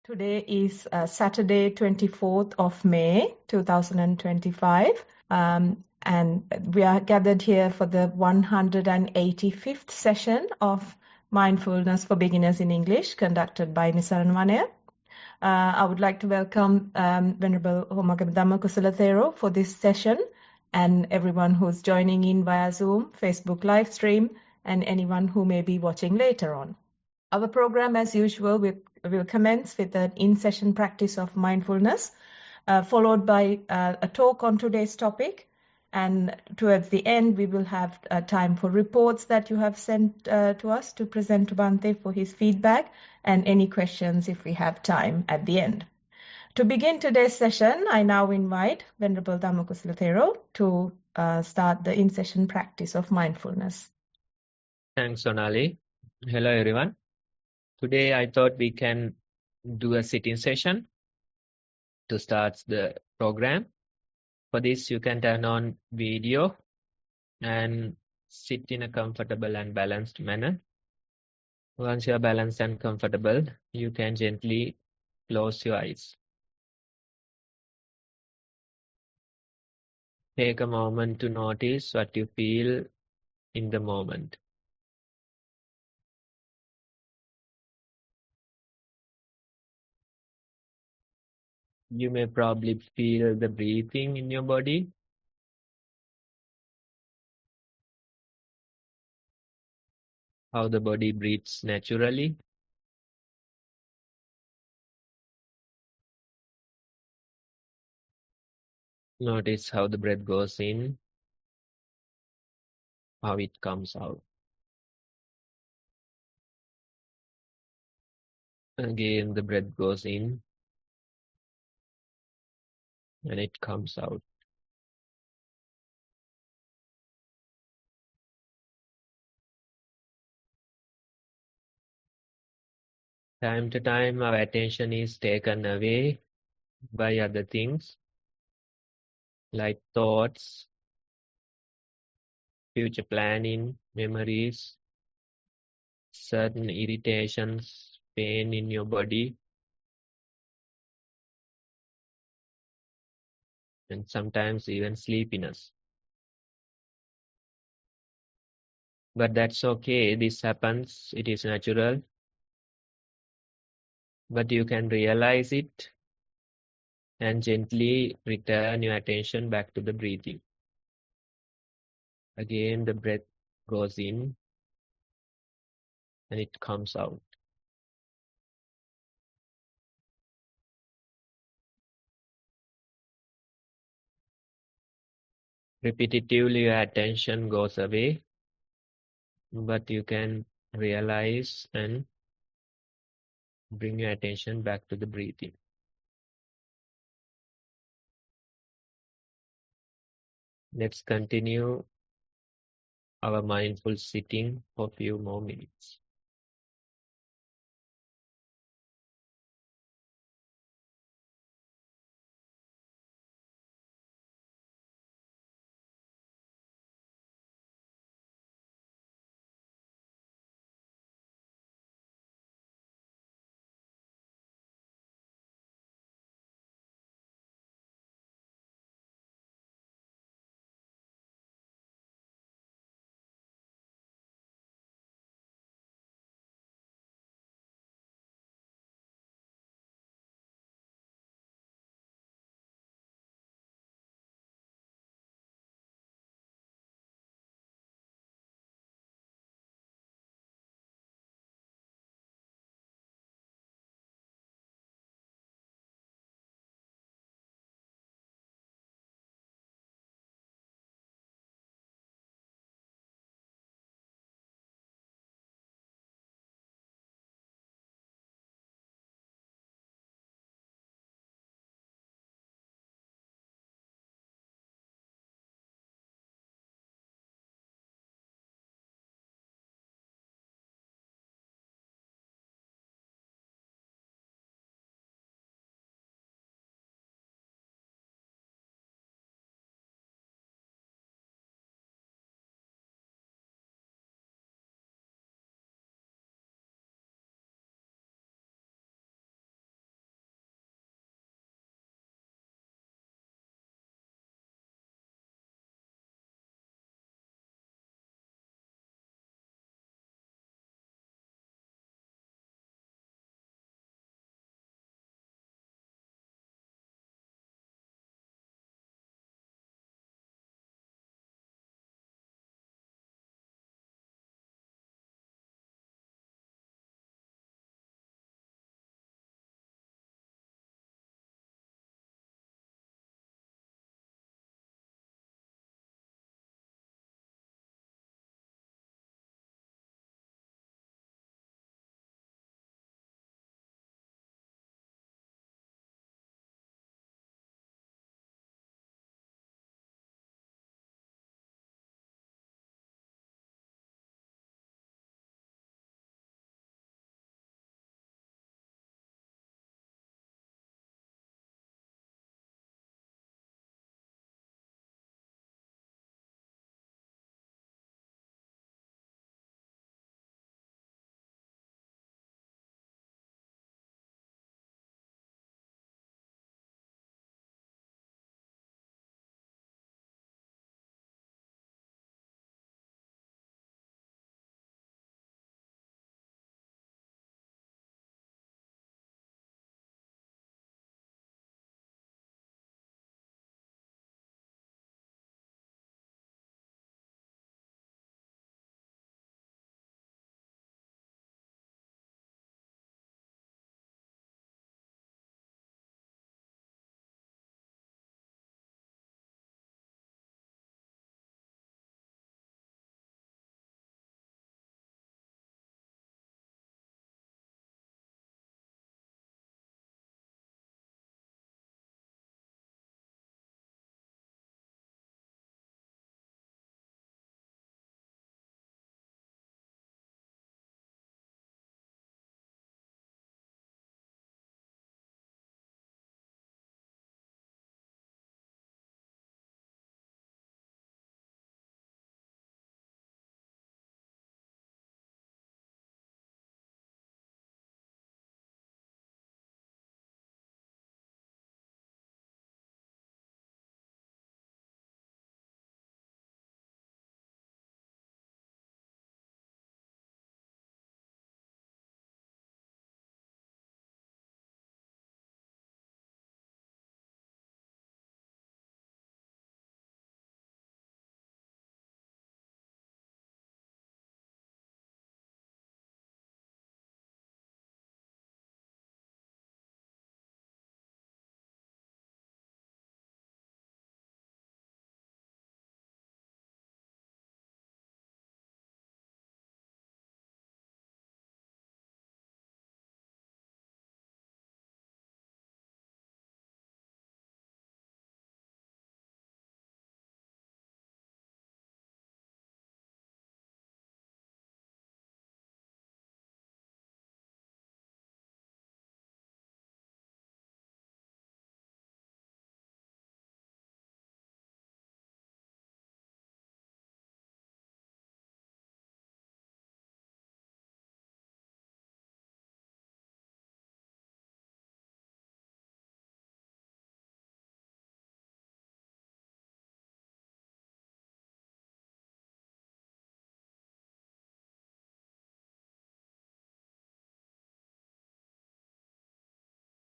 Today is Saturday, 24th of May, 2025. And we are gathered here for the 185th session of Mindfulness for Beginners in English, conducted by Nissarana Vanaya. I would like to welcome Venerable Dhamma Kusala Thero for this session, and everyone who's joining in via Zoom, Facebook live stream, and anyone who may be watching later on. Our program, as usual, will commence with an in-session practice of mindfulness, followed by a talk on today's topic. And towards the end, we will have time for reports that you have sent to us to present to Bhante for his feedback, and any questions if we have time at the end. To begin today's session, I now invite Venerable Dhamma Kusala Thero to start the in-session practice of mindfulness. Thanks, Sonali. Hello, everyone. Today, I thought we can do a sitting session to start the program. For this, you can turn on video and sit in a comfortable and balanced manner. Once you are balanced and comfortable, you can gently close your eyes. Take a moment to notice what you feel in the moment. You may probably feel the breathing in your body. How the body breathes naturally. Notice how the breath goes in, how it comes out. Again, the breath goes in and it comes out. Time to time, our attention is taken away by other things like thoughts, future planning, memories, certain irritations, pain in your body, and sometimes even sleepiness. But that's okay, this happens, it is natural. But you can realize it and gently return your attention back to the breathing. Again, the breath goes in and it comes out. Repetitively, your attention goes away, but you can realize and bring your attention back to the breathing. Let's continue our mindful sitting for a few more minutes.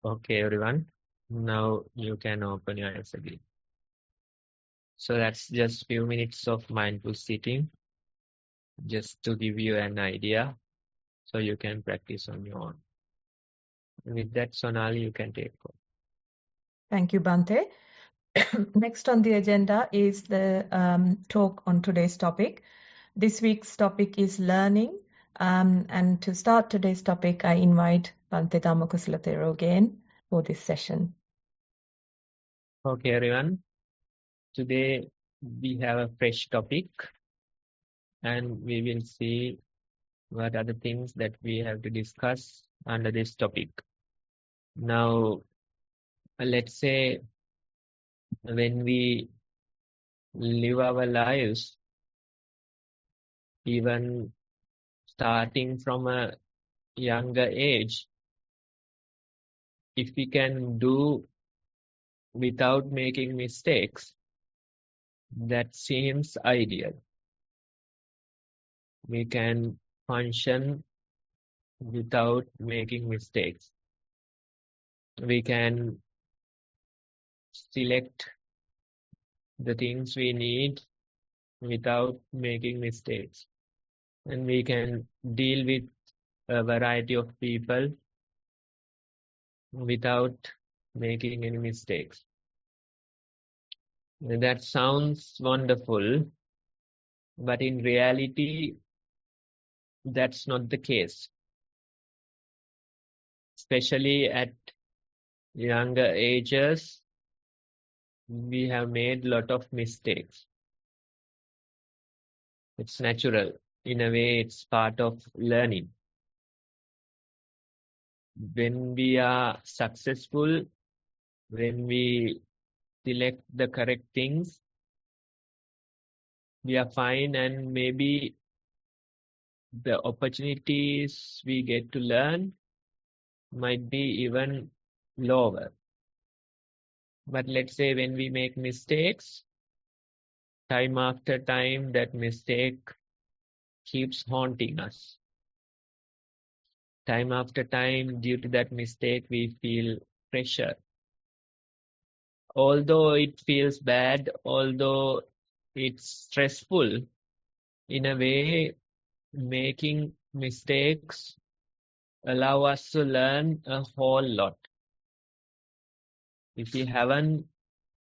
Okay, everyone. Now you can open your eyes again. So that's just few minutes of mindful sitting, just to give you an idea, so you can practice on your own. With that, Sonali, you can take over. Thank you, Bhante. Next on the agenda is the talk on today's topic. This week's topic is learning. And to start today's topic, I invite Bhante Dhamma Kusala Thero again for this session. Okay, everyone. Today we have a fresh topic, and we will see what are the things that we have to discuss under this topic. Now, let's say when we live our lives, even starting from a younger age, if we can do without making mistakes, that seems ideal. We can function without making mistakes. We can select the things we need without making mistakes. And we can deal with a variety of people without making any mistakes. That sounds wonderful, but in reality, that's not the case. Especially at younger ages, we have made a lot of mistakes. It's natural. In a way, it's part of learning. When we are successful, when we select the correct things, we are fine, and maybe the opportunities we get to learn might be even lower. But let's say when we make mistakes, time after time, that mistake keeps haunting us. Time after time, due to that mistake, we feel pressure. Although it feels bad, although it's stressful, in a way, making mistakes allow us to learn a whole lot. If we haven't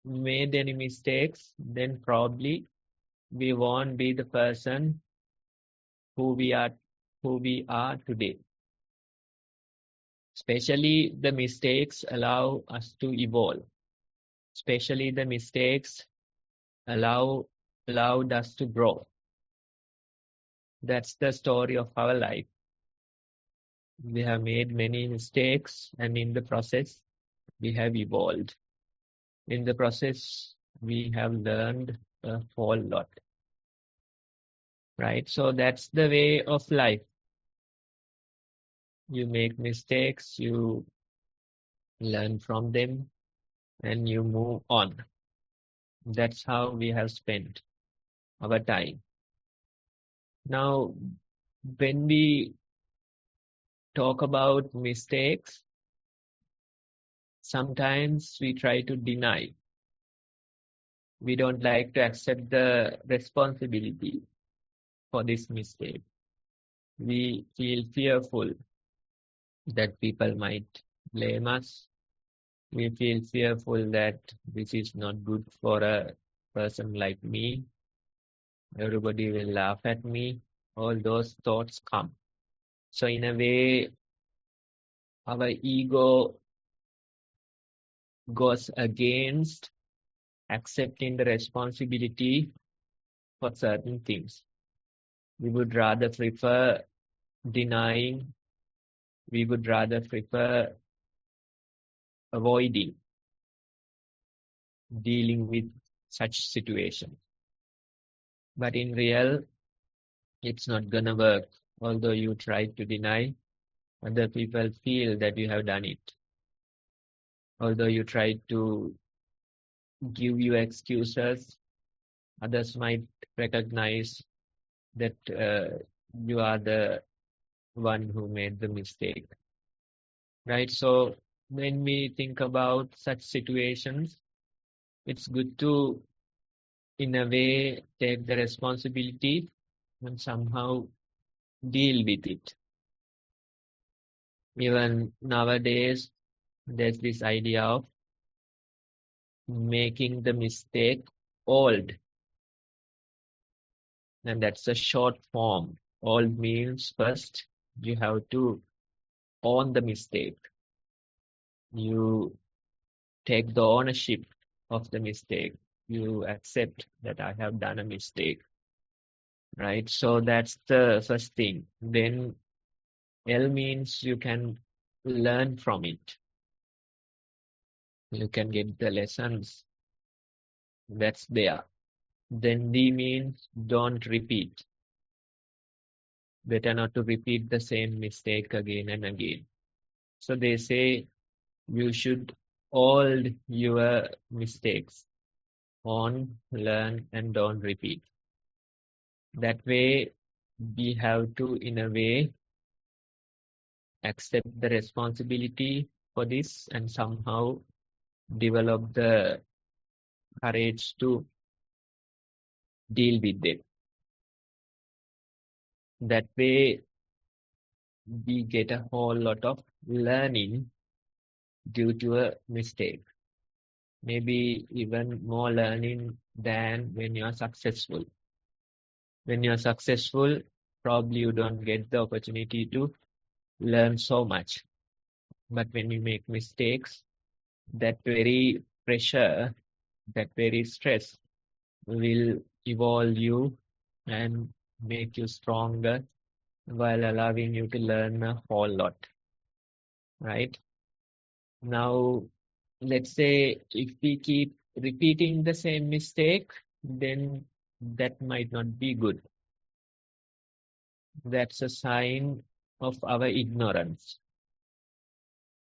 made any mistakes, then probably we won't be the person who we are today. Especially the mistakes allow us to evolve. Especially the mistakes allowed us to grow. That's the story of our life. We have made many mistakes, and in the process, we have evolved. In the process, we have learned a whole lot. Right? So that's the way of life. You make mistakes, you learn from them, and you move on. That's how we have spent our time. Now, when we talk about mistakes, sometimes we try to deny. We don't like to accept the responsibility for this mistake. We feel fearful that people might blame us. We feel fearful that this is not good for a person like me. Everybody will laugh at me. All those thoughts come. So in a way, our ego goes against accepting the responsibility for certain things. We would rather prefer denying. We would rather prefer avoiding dealing with such situations. But in real, it's not gonna work. Although you try to deny, other people feel that you have done it. Although you try to give you excuses, others might recognize that you are the one who made the mistake. Right? So when we think about such situations, it's good to, in a way, take the responsibility and somehow deal with it. Even nowadays, there's this idea of making the mistake old, and that's a short form. Old means first you have to own the mistake. You take the ownership of the mistake. You accept that I have done a mistake, right? So that's the first thing. Then L means you can learn from it. You can get the lessons that's there. Then D means don't repeat. Better not to repeat the same mistake again and again. So they say you should hold your mistakes, on, learn, and don't repeat. That way, we have to, in a way, accept the responsibility for this and somehow develop the courage to deal with it. That way, we get a whole lot of learning due to a mistake. Maybe even more learning than when you are successful. When you are successful, probably you don't get the opportunity to learn so much. But when you make mistakes, that very pressure, that very stress will evolve you and make you stronger while allowing you to learn a whole lot, right? Now, let's say if we keep repeating the same mistake, then that might not be good. That's a sign of our ignorance.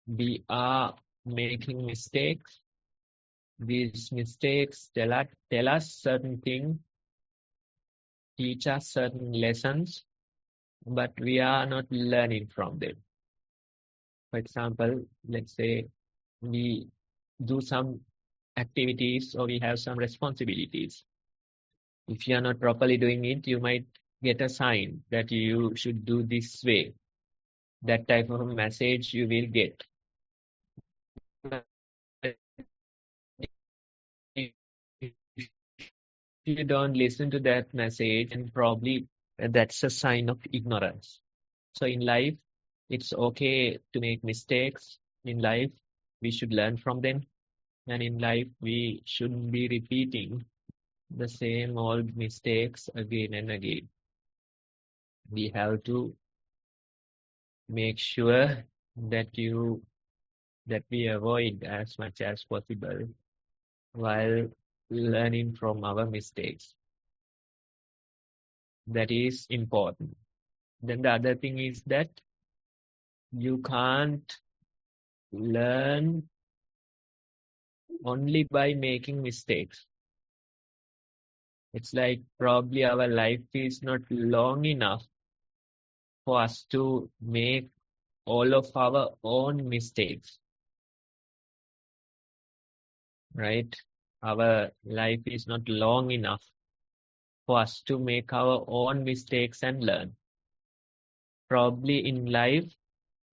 We are making mistakes. These mistakes tell us certain things, teach us certain lessons, but we are not learning from them. For example, let's say we do some activities or we have some responsibilities. If you are not properly doing it, you might get a sign that you should do this way. That type of a message you will get. If you don't listen to that message, and probably that's a sign of ignorance. So in life, it's okay to make mistakes. In life, we should learn from them. And in life, we shouldn't be repeating the same old mistakes again and again. We have to make sure that we avoid as much as possible while learning from our mistakes. That is important. Then the other thing is that you can't learn only by making mistakes. It's like probably our life is not long enough for us to make all of our own mistakes, right? Our life is not long enough for us to make our own mistakes and learn. Probably in life,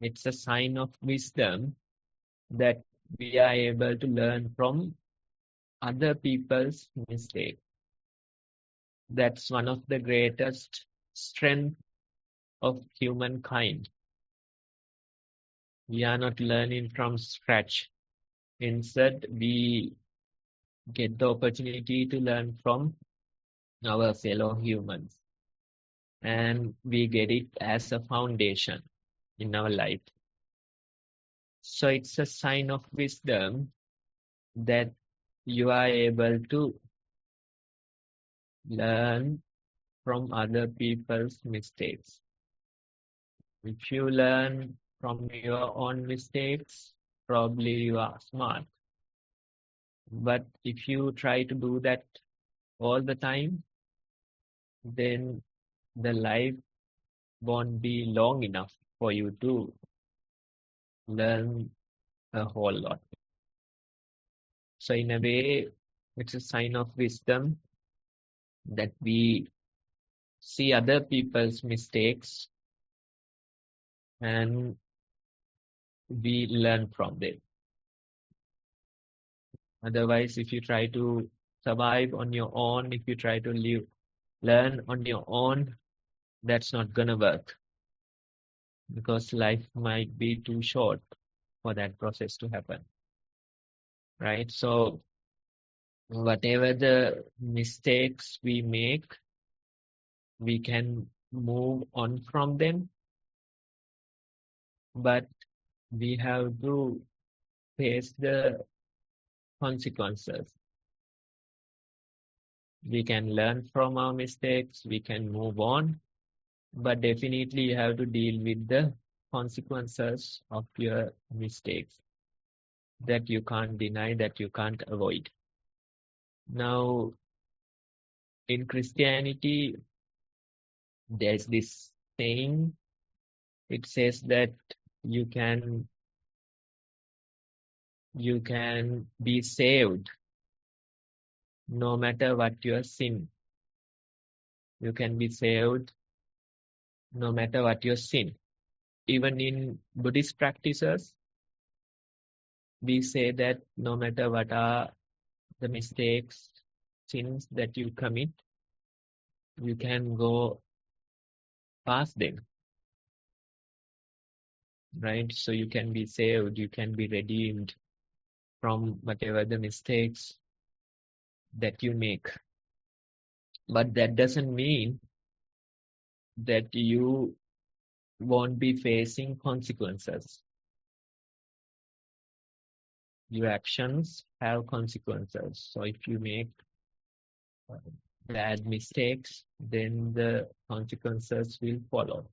it's a sign of wisdom that we are able to learn from other people's mistakes. That's one of the greatest strengths of humankind. We are not learning from scratch. Instead, we get the opportunity to learn from our fellow humans. And we get it as a foundation in our life. So it's a sign of wisdom that you are able to learn from other people's mistakes. If you learn from your own mistakes, probably you are smart. But if you try to do that all the time, then the life won't be long enough for you to learn a whole lot. So in a way, it's a sign of wisdom that we see other people's mistakes and we learn from them. Otherwise, if you try to survive on your own, if you try to learn on your own, that's not gonna work, because life might be too short for that process to happen, right? So whatever the mistakes we make, we can move on from them, but we have to face the consequences. We can learn from our mistakes, we can move on, but definitely you have to deal with the consequences of your mistakes that you can't deny, that you can't avoid. Now, in Christianity, there's this saying, it says that you can be saved no matter what your sin. You can be saved no matter what your sin. Even in Buddhist practices, we say that no matter what are the mistakes, sins that you commit, you can go past them, right? So you can be saved, you can be redeemed from whatever the mistakes that you make. But that doesn't mean that you won't be facing consequences. Your actions have consequences. So if you make bad mistakes, then the consequences will follow,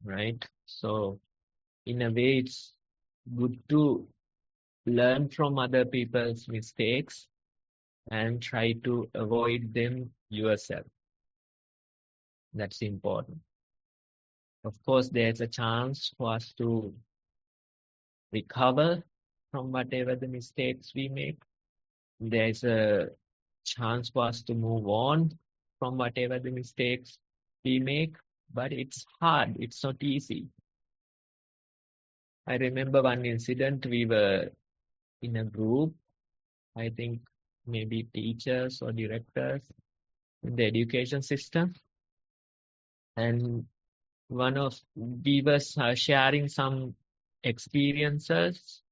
right? So in a way, it's good to learn from other people's mistakes and try to avoid them yourself. That's important. Of course, there's a chance for us to recover from whatever the mistakes we make. There's a chance for us to move on from whatever the mistakes we make, but it's hard. It's not easy. I remember one incident. We were in a group, I think maybe teachers or directors in the education system, and we were sharing some experiences,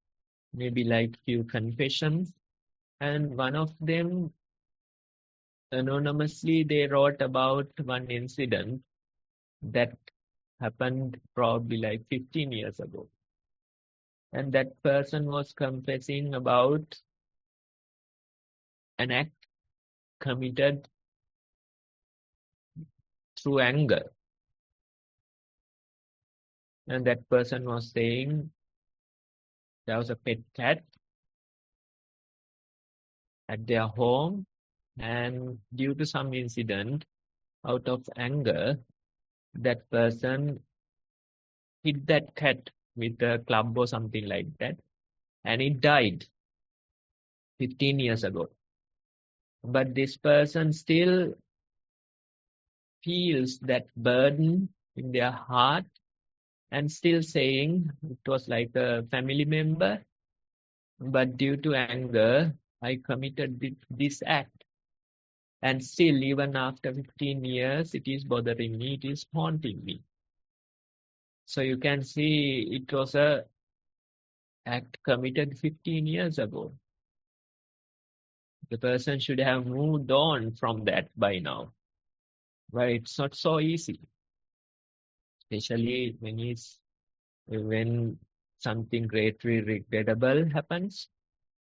maybe like few confessions, and one of them anonymously they wrote about one incident that happened probably like 15 years ago, and that person was confessing about an act committed through anger. And that person was saying there was a pet cat at their home, and due to some incident, out of anger, that person hit that cat with a club or something like that, and it died 15 years ago. But this person still feels that burden in their heart and still saying it was like a family member, but due to anger, I committed this act. And still, even after 15 years, it is bothering me, it is haunting me. So you can see it was an act committed 15 years ago. The person should have moved on from that by now. But it's not so easy. Especially when something greatly regrettable happens,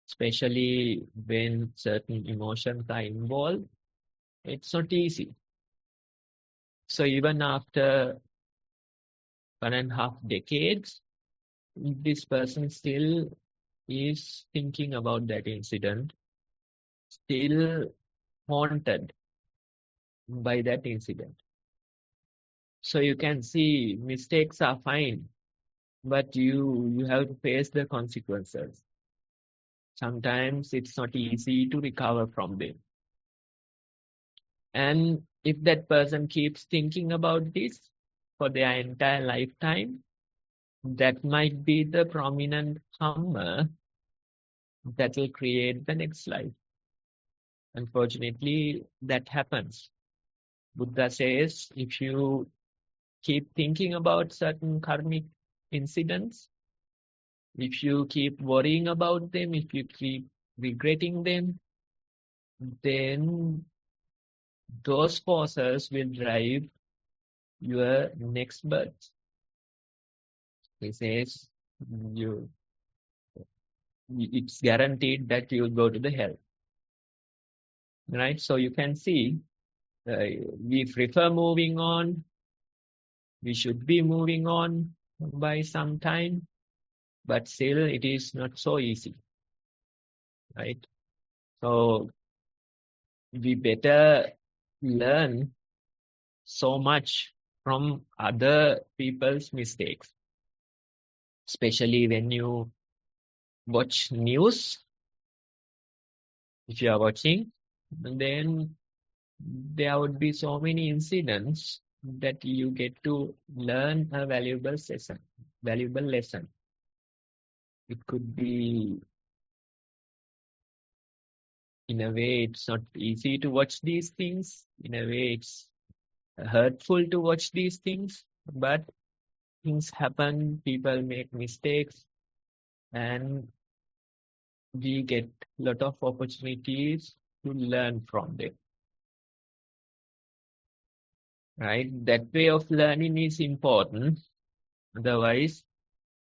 especially when certain emotions are involved, it's not easy. So even after 1.5 decades, this person still is thinking about that incident, still haunted by that incident. So you can see mistakes are fine, but you have to face the consequences. Sometimes it's not easy to recover from them. And if that person keeps thinking about this for their entire lifetime, that might be the prominent karma that will create the next life. Unfortunately, that happens. Buddha says, if you keep thinking about certain karmic incidents, if you keep worrying about them, if you keep regretting them, then those forces will drive your next birth. He says, it's guaranteed that you will go to the hell. Right? So you can see, we prefer moving on. We should be moving on by some time, but still it is not so easy. Right? So we better learn so much from other people's mistakes, especially when you watch news. If you are watching, then there would be so many incidents that you get to learn a valuable lesson. It could be, in a way, it's not easy to watch these things. In a way, it's hurtful to watch these things, but things happen, people make mistakes, and we get a lot of opportunities to learn from them. Right? That way of learning is important. Otherwise,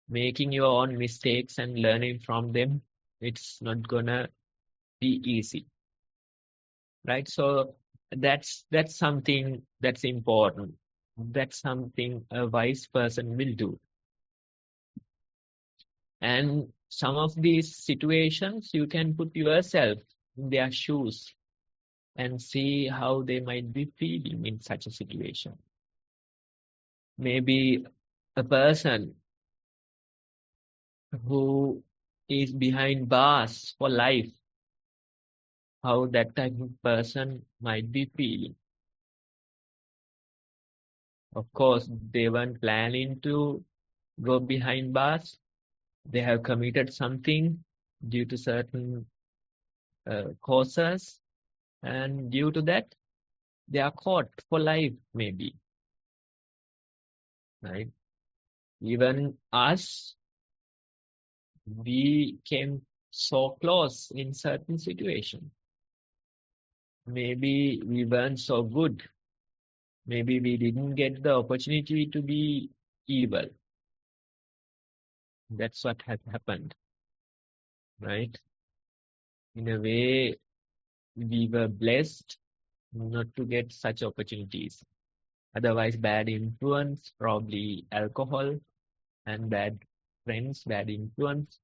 making your own mistakes and learning from them, it's not gonna be easy. Right? So that's something that's important. That's something a wise person will do. And some of these situations, you can put yourself in their shoes and see how they might be feeling in such a situation. Maybe a person who is behind bars for life, how that type of person might be feeling. Of course, they weren't planning to go behind bars. They have committed something due to certain causes, and due to that, they are caught for life, maybe. Right? Even us, we came so close in certain situations. Maybe we weren't so good. Maybe we didn't get the opportunity to be evil. That's what had happened. Right? In a way, we were blessed not to get such opportunities. Otherwise, bad influence, probably alcohol and bad friends, bad influence,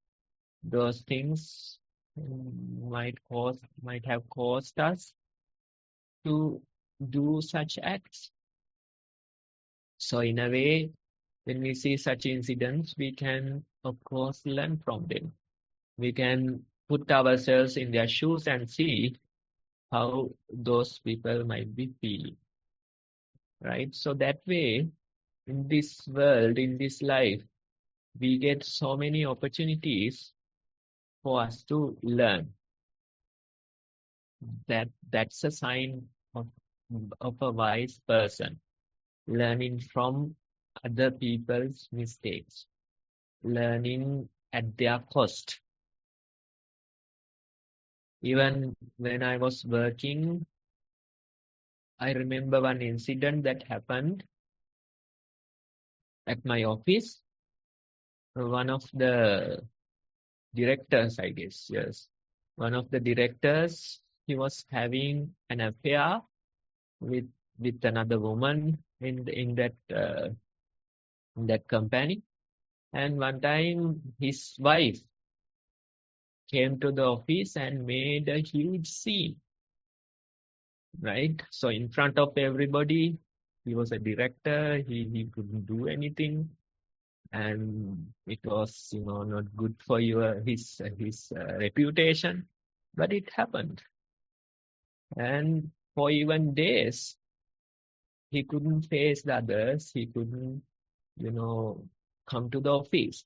those things might have caused us to do such acts. So in a way, when we see such incidents, we can, of course, learn from them. We can put ourselves in their shoes and see how those people might be feeling. Right? So that way, in this world, in this life, we get so many opportunities for us to learn. That's a sign of a wise person, learning from other people's mistakes, learning at their cost. Even when I was working, I remember one incident that happened at my office. One of the directors, I guess, yes. One of the directors, he was having an affair with another woman in that company. And one time his wife came to the office and made a huge scene. Right? So in front of everybody, he was a director, he couldn't do anything. and it was, not good for his reputation, but it happened. And for even days, he couldn't face the others. He couldn't, come to the office,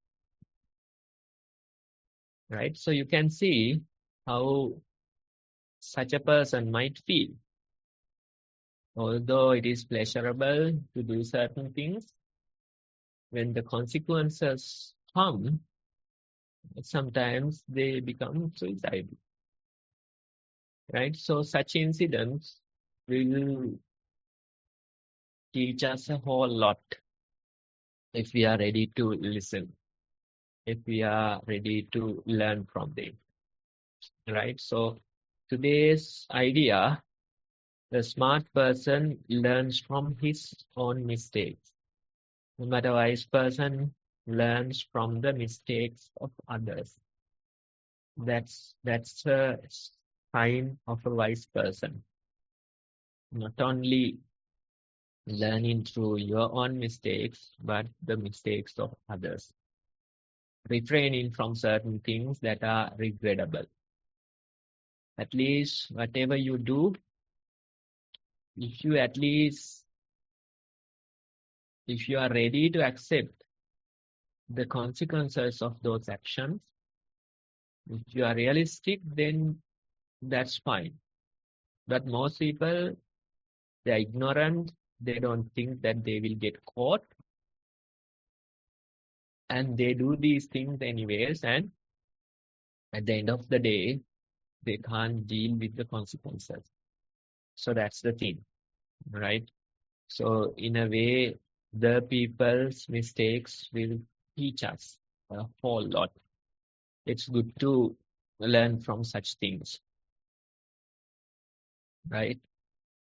right? So you can see how such a person might feel. Although it is pleasurable to do certain things, when the consequences come, sometimes they become suicidal, right? So such incidents will teach us a whole lot if we are ready to listen, if we are ready to learn from them, right? So today's idea, the smart person learns from his own mistakes. But a wise person learns from the mistakes of others. That's a sign of a wise person. Not only learning through your own mistakes, but the mistakes of others. Refraining from certain things that are regrettable. At least whatever you do, if you are ready to accept the consequences of those actions, if you are realistic, then that's fine. But most people, they're ignorant. They don't think that they will get caught. And they do these things anyways. And at the end of the day, they can't deal with the consequences. So that's the thing, right? So in a way, the people's mistakes will teach us a whole lot. It's good to learn from such things, right?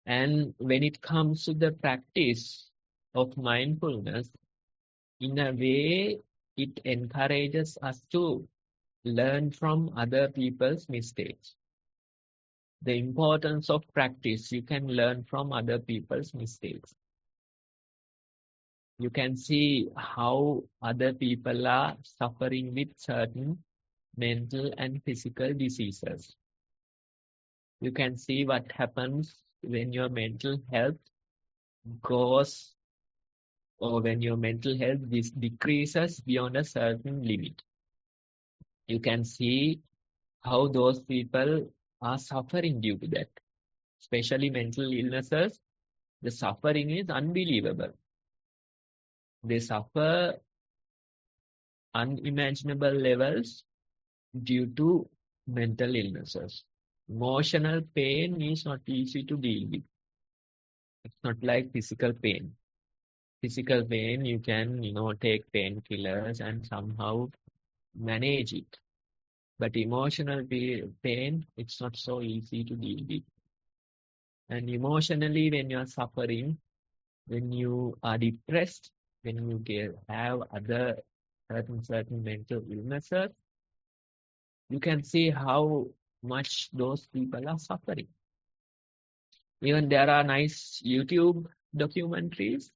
And when it comes to the practice of mindfulness, in a way, it encourages us to learn from other people's mistakes. The importance of practice, you can learn from other people's mistakes. You can see how other people are suffering with certain mental and physical diseases. You can see what happens when your mental health goes, or when your mental health decreases beyond a certain limit. You can see how those people are suffering due to that. Especially mental illnesses, the suffering is unbelievable. They suffer unimaginable levels due to mental illnesses. Emotional pain is not easy to deal with. It's not like physical pain. Physical pain, you can, take painkillers and somehow manage it. But emotional pain, it's not so easy to deal with. And emotionally, when you are suffering, when you are depressed, when you have other certain mental illnesses, you can see how much those people are suffering. Even there are nice YouTube documentaries.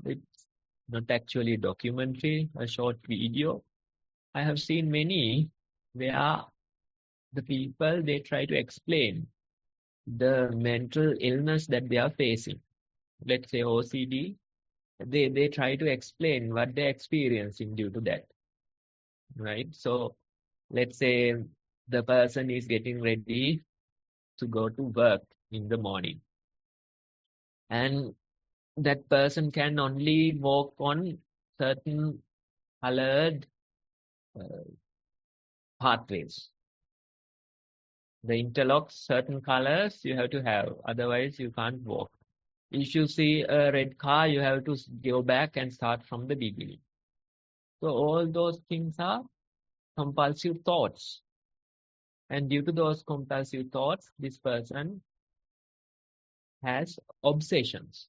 It's not actually a documentary, a short video. I have seen many where the people, they try to explain the mental illness that they are facing. Let's say OCD, they try to explain what they're experiencing due to that, right? So let's say the person is getting ready to go to work in the morning, and that person can only walk on certain colored pathways. The interlocks, certain colors you have to have, otherwise you can't walk. If you see a red car, you have to go back and start from the beginning. So all those things are compulsive thoughts. And due to those compulsive thoughts, this person has obsessions,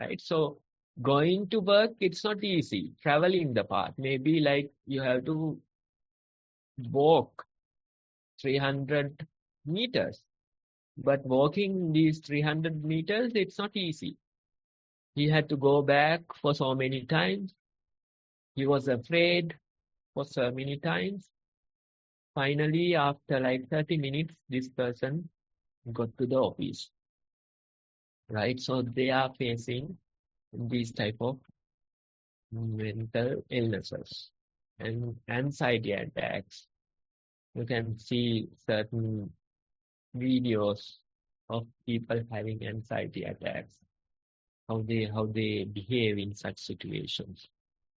right? So going to work, it's not easy. Traveling the path, maybe like you have to walk 300 meters. But walking these 300 meters, it's not easy. He had to go back for so many times. He was afraid for so many times. Finally, after like 30 minutes, this person got to the office, right? So they are facing these type of mental illnesses and anxiety attacks. You can see certain videos of people having anxiety attacks, how they behave in such situations,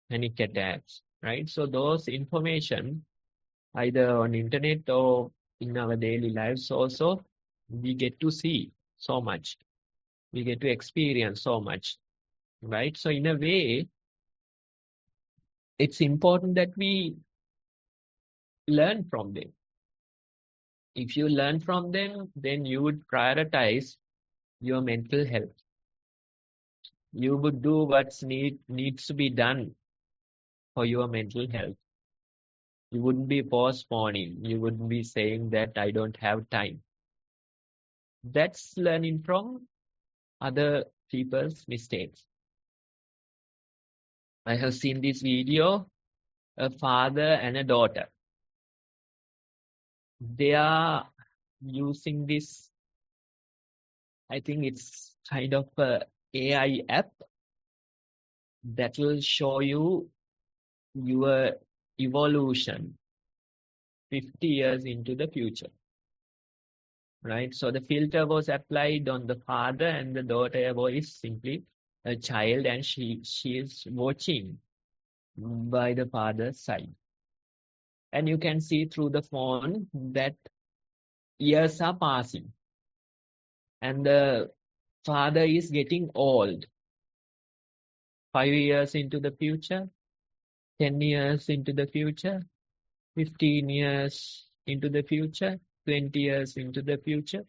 panic attacks, right? So those information, either on internet or in our daily lives also, we get to see so much. We get to experience so much, right? So in a way, it's important that we learn from them. If you learn from them, then you would prioritize your mental health. You would do what's needs to be done for your mental health. You wouldn't be postponing. You wouldn't be saying that I don't have time. That's learning from other people's mistakes. I have seen this video, a father and a daughter. They are using this, I think it's kind of a AI app that will show you your evolution 50 years into the future, right? So the filter was applied on the father, and the daughter was simply a child, and she is watching by the father's side. And you can see through the phone that years are passing and the father is getting old. 5 years into the future, 10 years into the future, 15 years into the future, 20 years into the future,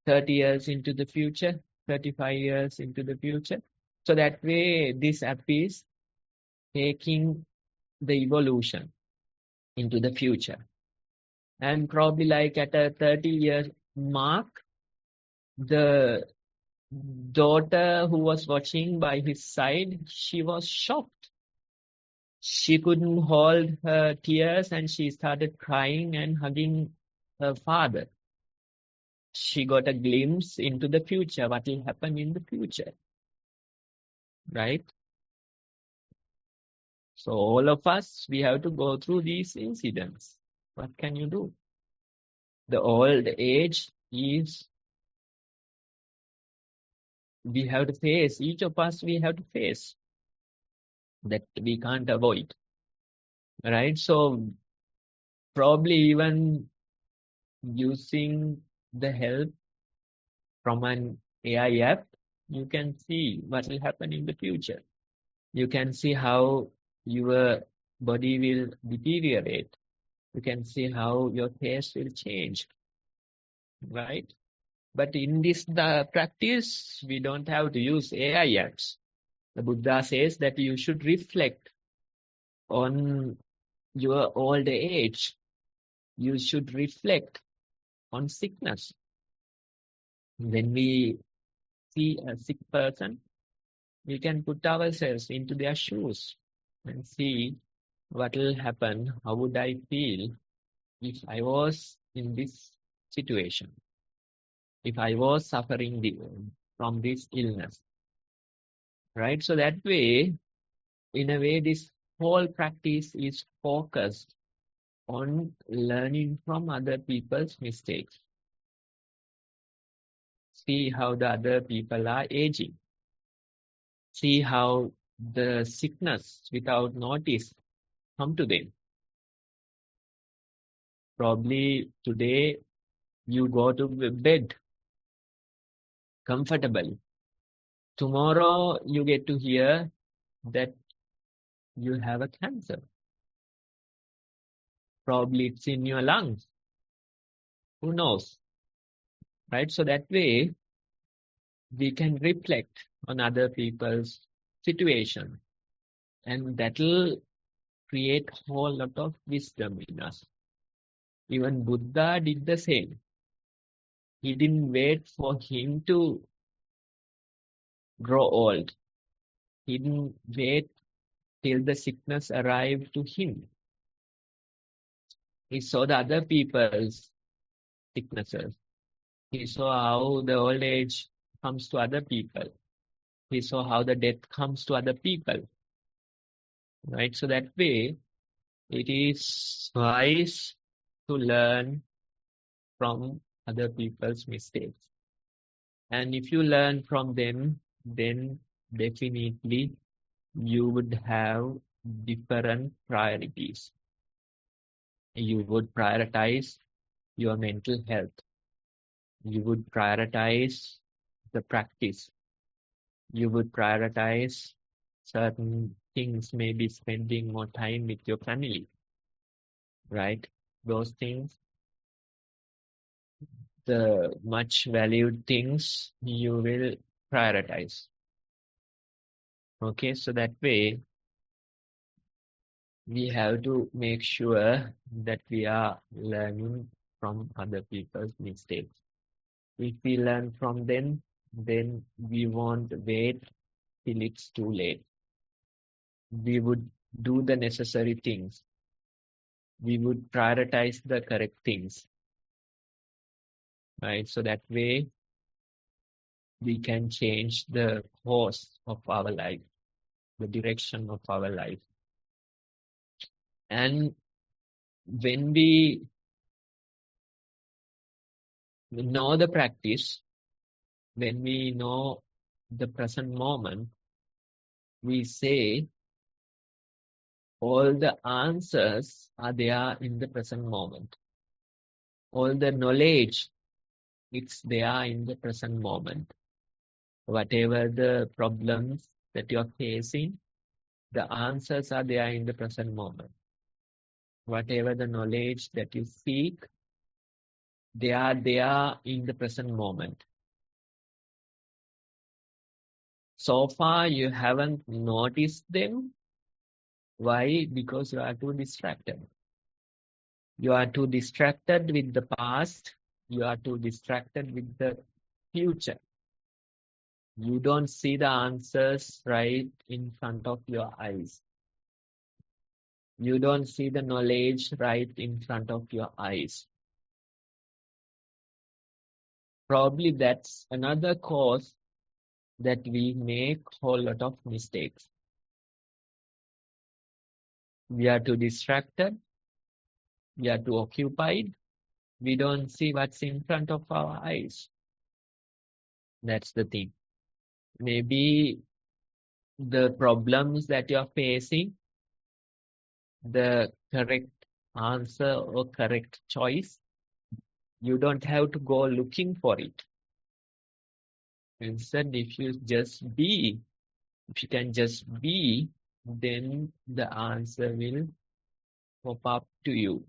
30 years into the future, 35 years into the future. So that way, this app is taking the evolution into the future. And probably like at a 30-year mark, the daughter who was watching by his side, she was shocked. She couldn't hold her tears and she started crying and hugging her father. She got a glimpse into the future, what will happen in the future, right? So all of us, we have to go through these incidents. What can you do? The old age is, we have to face, each of us, we have to face that we can't avoid, right? So probably even using the help from an AI app, you can see what will happen in the future. You can see how your body will deteriorate. You can see how your taste will change, right? But in this practice, we don't have to use AI apps. The Buddha says that you should reflect on your old age. You should reflect on sickness. When we see a sick person, we can put ourselves into their shoes and see what will happen. How would I feel if I was in this situation? If I was suffering from this illness, right? So that way, in a way, this whole practice is focused on learning from other people's mistakes. See how the other people are aging. See how the sickness without notice come to them. Probably today you go to bed comfortably. Tomorrow you get to hear that you have a cancer. Probably it's in your lungs. Who knows? Right? So that way we can reflect on other people's situation, and that will create a whole lot of wisdom in us. Even Buddha did the same. He didn't wait for him to grow old. He didn't wait till the sickness arrived to him. He saw the other people's sicknesses. He saw how the old age comes to other people. He saw how the death comes to other people. Right? So that way, it is wise to learn from other people's mistakes. And if you learn from them, then definitely you would have different priorities. You would prioritize your mental health. You would prioritize the practice. You would prioritize certain things, maybe spending more time with your family, right? Those things, the much valued things, you will prioritize. Okay, so that way, we have to make sure that we are learning from other people's mistakes. If we learn from them, then we won't wait till it's too late. We would do the necessary things. We would prioritize the correct things, right? So that way, we can change the course of our life, the direction of our life. And when we know the practice, when we know the present moment, we say all the answers are there in the present moment. All the knowledge, it's there in the present moment. Whatever the problems that you are facing, the answers are there in the present moment. Whatever the knowledge that you seek, they are there in the present moment. So far, you haven't noticed them. Why? Because you are too distracted. You are too distracted with the past. You are too distracted with the future. You don't see the answers right in front of your eyes. You don't see the knowledge right in front of your eyes. Probably that's another cause that we make a whole lot of mistakes. We are too distracted. We are too occupied. We don't see what's in front of our eyes. That's the thing. Maybe the problems that you're facing, the correct answer or correct choice, you don't have to go looking for it. Instead, if you can just be, then the answer will pop up to you.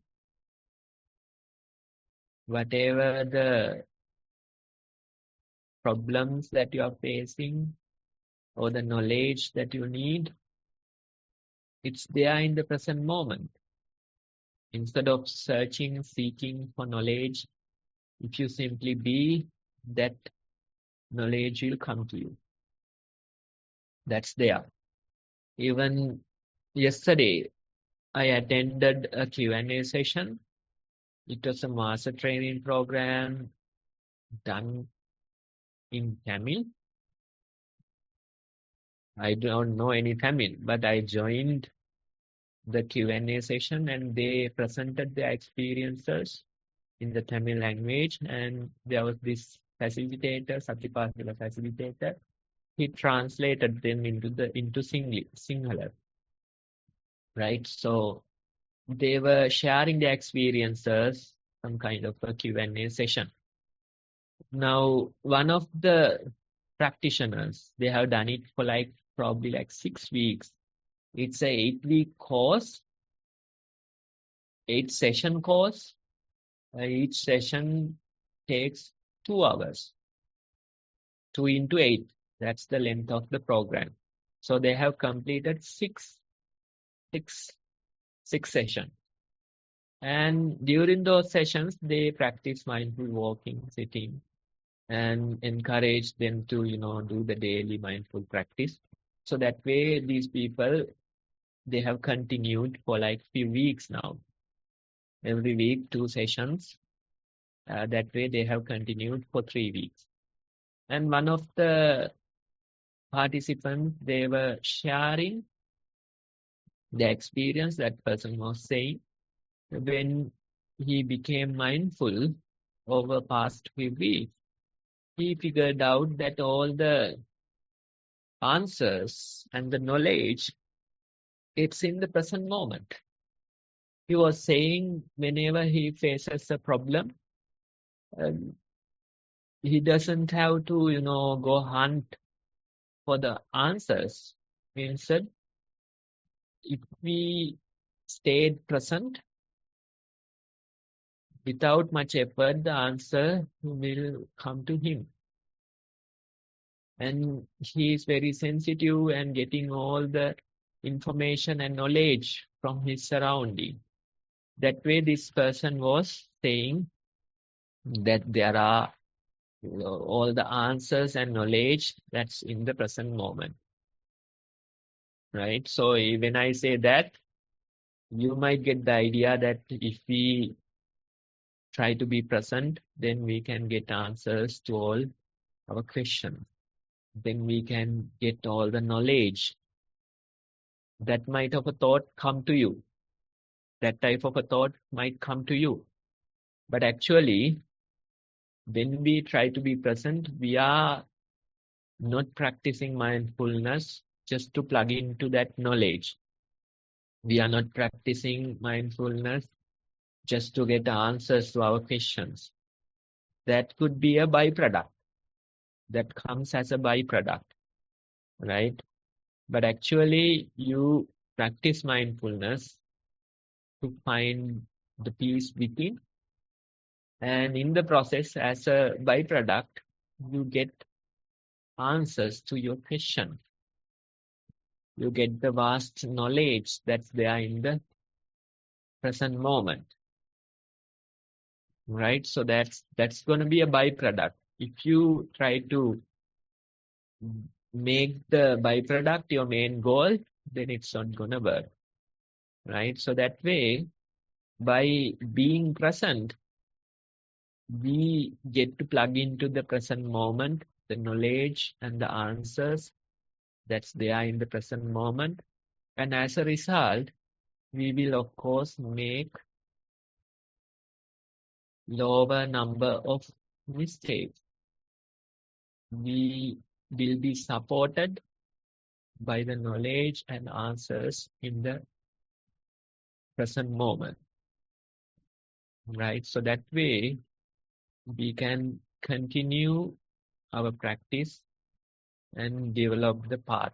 Whatever the problems that you are facing or the knowledge that you need, it's there in the present moment. Instead of seeking for knowledge, if you simply be, that knowledge will come to you. That's there. Even yesterday, I attended a Q&A session. It was a master training program done in Tamil. I don't know any Tamil, but I joined the Q&A session and they presented their experiences in the Tamil language, and there was this facilitator, Satipatila facilitator. He translated them into Sinhala, right? So they were sharing their experiences, some kind of a Q&A session. Now, one of the practitioners, they have done it for probably 6 weeks. It's a 8-week course, 8-session course. Each session takes 2 hours. 2 into 8. That's the length of the program. So they have completed six sessions. And during those sessions, they practice mindful walking, sitting, and encourage them to, do the daily mindful practice. So that way, these people, they have continued for like few weeks now. Every week, 2 sessions. That way, they have continued for 3 weeks. And one of the participants, they were sharing the experience. That person was saying, when he became mindful over past few weeks, he figured out that all the answers and the knowledge, it's in the present moment. He was saying whenever he faces a problem, he doesn't have to, go hunt for the answers. Instead, if we stayed present, without much effort, the answer will come to him. And he is very sensitive and getting all the information and knowledge from his surrounding. That way, this person was saying that there are all the answers and knowledge that's in the present moment. Right? So when I say that, you might get the idea that if we try to be present, then we can get answers to all our questions. Then we can get all the knowledge. That might of a thought come to you. That type of a thought might come to you. But actually, when we try to be present, we are not practicing mindfulness just to plug into that knowledge. We are not practicing mindfulness just to get answers to our questions. That could be a byproduct. That comes as a byproduct, right? But actually, you practice mindfulness to find the peace within. And in the process, as a byproduct, you get answers to your question. You get the vast knowledge that's there in the present moment. Right? So that's going to be a byproduct. If you try to make the byproduct your main goal, then it's not going to work. Right? So that way, by being present, we get to plug into the present moment, the knowledge and the answers that's there in the present moment. And as a result, we will, of course, make lower number of mistakes. We will be supported by the knowledge and answers in the present moment. Right? So that way, we can continue our practice and develop the path.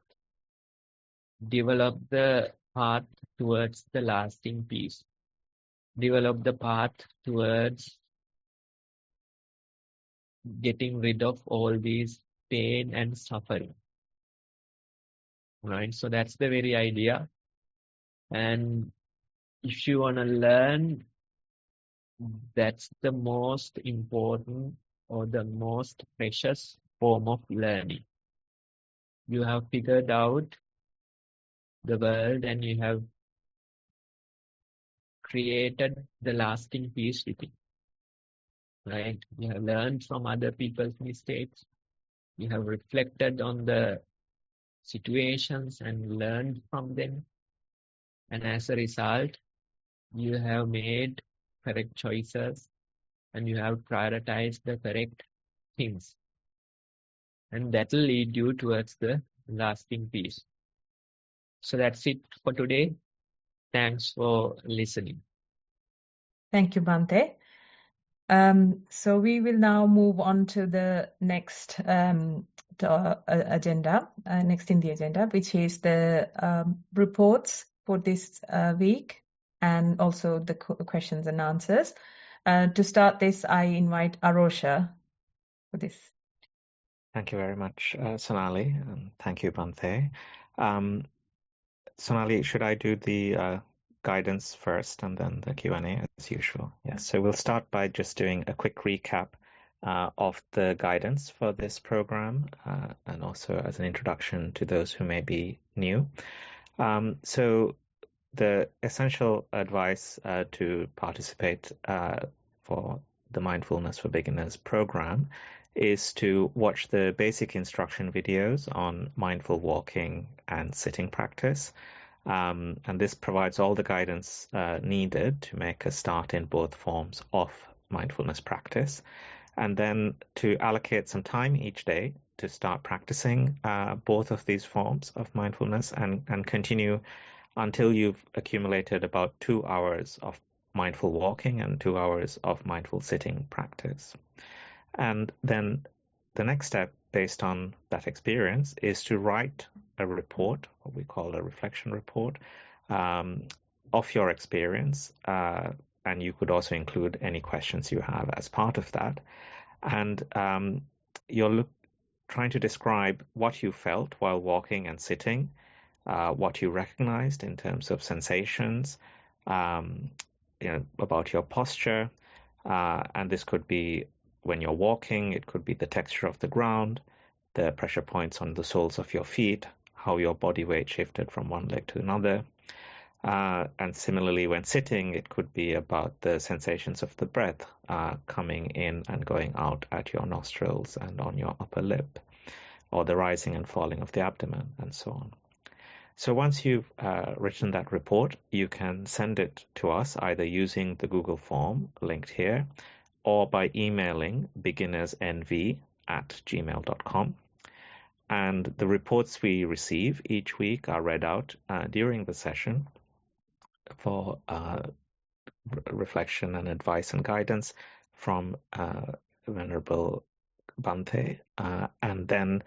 Develop the path towards the lasting peace. Develop the path towards getting rid of all these pain and suffering. Right? So that's the very idea. And if you want to learn, that's the most important or the most precious form of learning. You have figured out the world and you have created the lasting peace within. Right? You have learned from other people's mistakes. You have reflected on the situations and learned from them. And as a result, you have made correct choices and you have prioritized the correct things. And that will lead you towards the lasting peace. So that's it for today. Thanks for listening. Thank you, Bhante. So we will now move on to the next agenda, next in the agenda, which is the reports for this week and also the questions and answers. To start this, I invite Arosha for this. Thank you very much, Sonali, and thank you, Bhante. Sonali, should I do the guidance first and then the Q&A as usual? Yes, so we'll start by just doing a quick recap of the guidance for this program, and also as an introduction to those who may be new. So the essential advice to participate for the Mindfulness for Beginners program is to watch the basic instruction videos on mindful walking and sitting practice. And this provides all the guidance needed to make a start in both forms of mindfulness practice. And then to allocate some time each day to start practicing both of these forms of mindfulness and continue until you've accumulated about 2 hours of mindful walking and 2 hours of mindful sitting practice. And then the next step based on that experience is to write a report, what we call a reflection report, of your experience. And you could also include any questions you have as part of that. And you're trying to describe what you felt while walking and sitting, what you recognized in terms of sensations, about your posture. And this could be when you're walking, it could be the texture of the ground, the pressure points on the soles of your feet, how your body weight shifted from one leg to another. And similarly, when sitting, it could be about the sensations of the breath coming in and going out at your nostrils and on your upper lip, or the rising and falling of the abdomen, and so on. So once you've written that report, you can send it to us either using the Google form linked here or by emailing beginnersnv@gmail.com. And the reports we receive each week are read out during the session for reflection and advice and guidance from Venerable Bhante. And then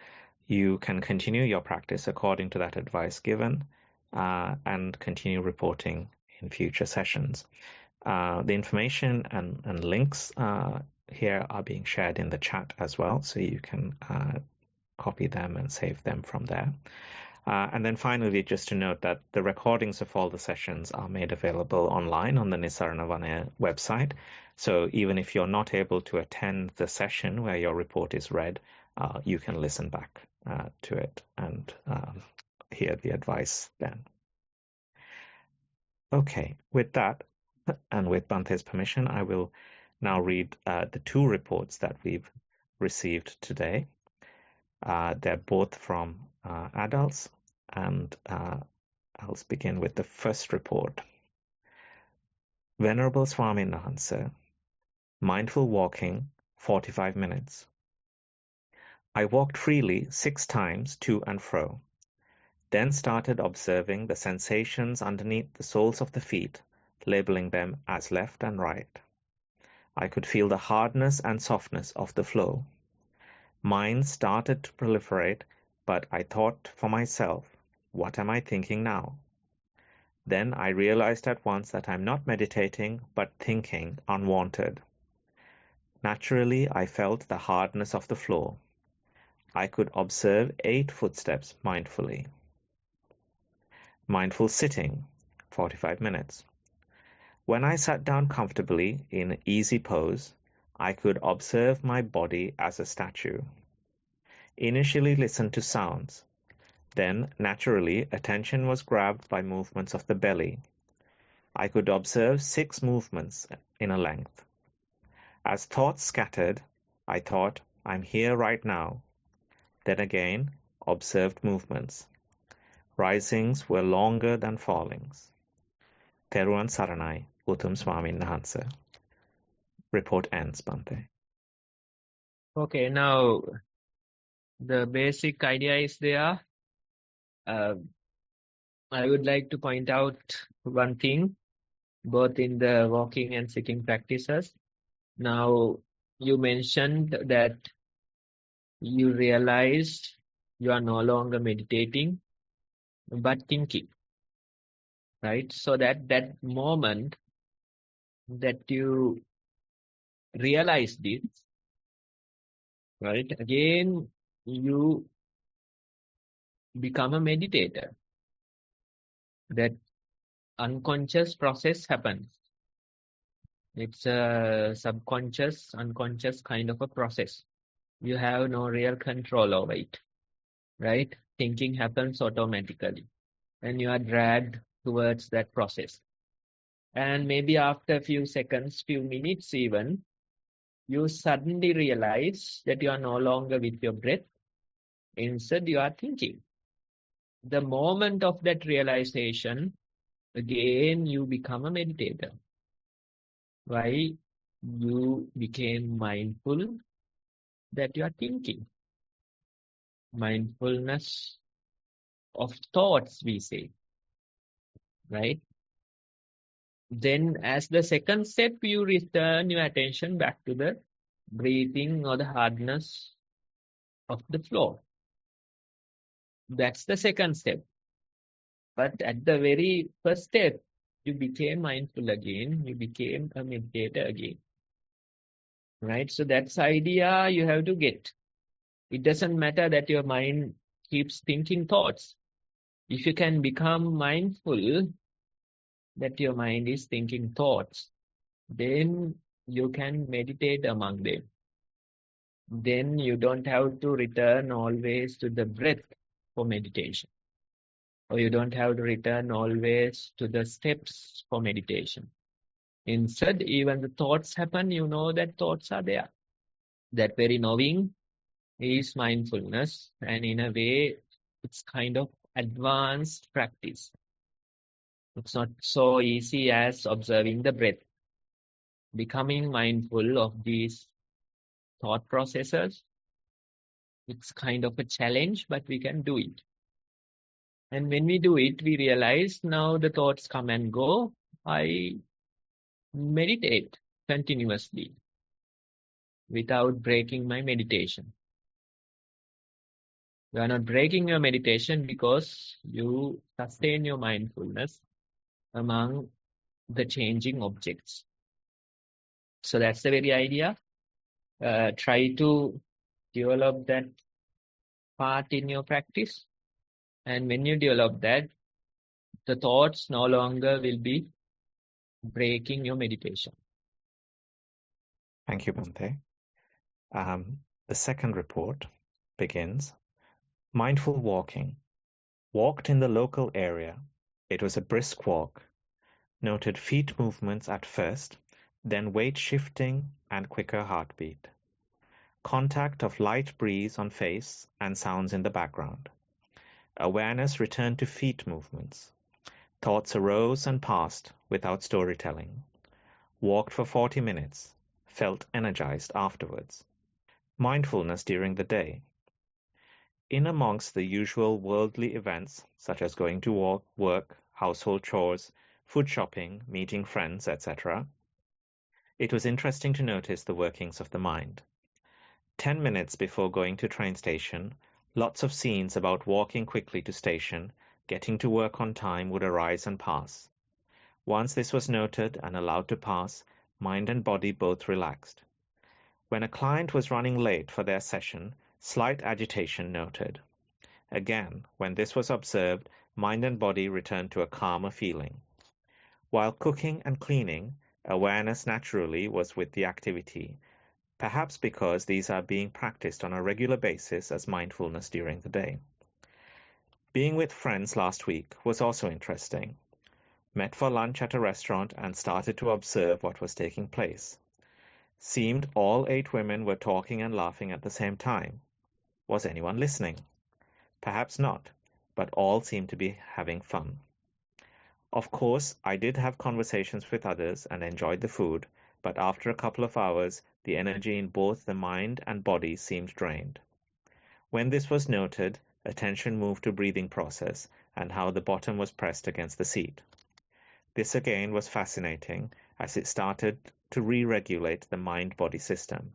you can continue your practice according to that advice given and continue reporting in future sessions. The information and links here are being shared in the chat as well, so you can copy them and save them from there. And then finally, just to note that the recordings of all the sessions are made available online on the Nissarana Vanaya website. So even if you're not able to attend the session where your report is read, you can listen back to it and hear the advice then. Okay, with that, and with Bhante's permission, I will now read the 2 reports that we've received today. They're both from adults, and I'll begin with the first report. Venerable Swami Nahansa, mindful walking, 45 minutes. I walked freely 6 times to and fro, then started observing the sensations underneath the soles of the feet, labeling them as left and right. I could feel the hardness and softness of the flow. Mind started to proliferate, but I thought for myself, what am I thinking now? Then I realized at once that I'm not meditating, but thinking unwanted. Naturally, I felt the hardness of the floor. I could observe 8 footsteps mindfully. Mindful sitting, 45 minutes. When I sat down comfortably in easy pose, I could observe my body as a statue. Initially listened to sounds. Then, naturally, attention was grabbed by movements of the belly. I could observe 6 movements in a length. As thoughts scattered, I thought, I'm here right now. Then again, observed movements. Risings were longer than fallings. Thero and Saranai, Uttam Swami Nahansa. Report ends, Bhante. Okay, now the basic idea is there. I would like to point out one thing, both in the walking and sitting practices. Now, you mentioned that you realized you are no longer meditating, but thinking, right? So that moment that you realize this, right? Again, you become a meditator. That unconscious process happens. It's a subconscious, unconscious kind of a process. You have no real control over it, right? Thinking happens automatically, and you are dragged towards that process. And maybe after a few seconds, few minutes even, you suddenly realize that you are no longer with your breath. Instead, you are thinking. The moment of that realization, again, you become a meditator. Why? You became mindful that you are thinking. Mindfulness of thoughts, we say, right? Then as the second step, you return your attention back to the breathing or the hardness of the floor. That's the second step. But at the very first step, you became mindful again. You became a meditator again, right? So that's the idea you have to get. It doesn't matter that your mind keeps thinking thoughts. If you can become mindful that your mind is thinking thoughts, then you can meditate among them. Then you don't have to return always to the breath for meditation, or you don't have to return always to the steps for meditation. Instead, even the thoughts happen, you know that thoughts are there. That very knowing is mindfulness, and in a way, it's kind of advanced practice. It's not so easy as observing the breath. Becoming mindful of these thought processes, it's kind of a challenge, but we can do it. And when we do it, we realize now the thoughts come and go. I meditate continuously without breaking my meditation. You are not breaking your meditation because you sustain your mindfulness among the changing objects. So that's the very idea. Try to develop that part in your practice. And when you develop that, the thoughts no longer will be breaking your meditation. Thank you, Bhante. The second report begins, mindful walking. Walked in the local area. It was a brisk walk. Noted feet movements at first, then weight shifting and quicker heartbeat. Contact of light breeze on face and sounds in the background. Awareness returned to feet movements. Thoughts arose and passed without storytelling. Walked for 40 minutes. Felt energized afterwards. Mindfulness during the day. In amongst the usual worldly events, such as going to work, household chores, food shopping, meeting friends, etc., it was interesting to notice the workings of the mind. 10 minutes before going to train station, lots of scenes about walking quickly to station, getting to work on time would arise and pass. Once this was noted and allowed to pass, mind and body both relaxed. When a client was running late for their session, slight agitation noted. Again, when this was observed, mind and body returned to a calmer feeling. While cooking and cleaning, awareness naturally was with the activity, perhaps because these are being practiced on a regular basis as mindfulness during the day. Being with friends last week was also interesting. Met for lunch at a restaurant and started to observe what was taking place. Seemed all 8 women were talking and laughing at the same time. Was anyone listening? Perhaps not, but all seemed to be having fun. Of course, I did have conversations with others and enjoyed the food, but after a couple of hours, the energy in both the mind and body seemed drained. When this was noted, attention moved to breathing process and how the bottom was pressed against the seat. This again was fascinating as it started to re-regulate the mind-body system.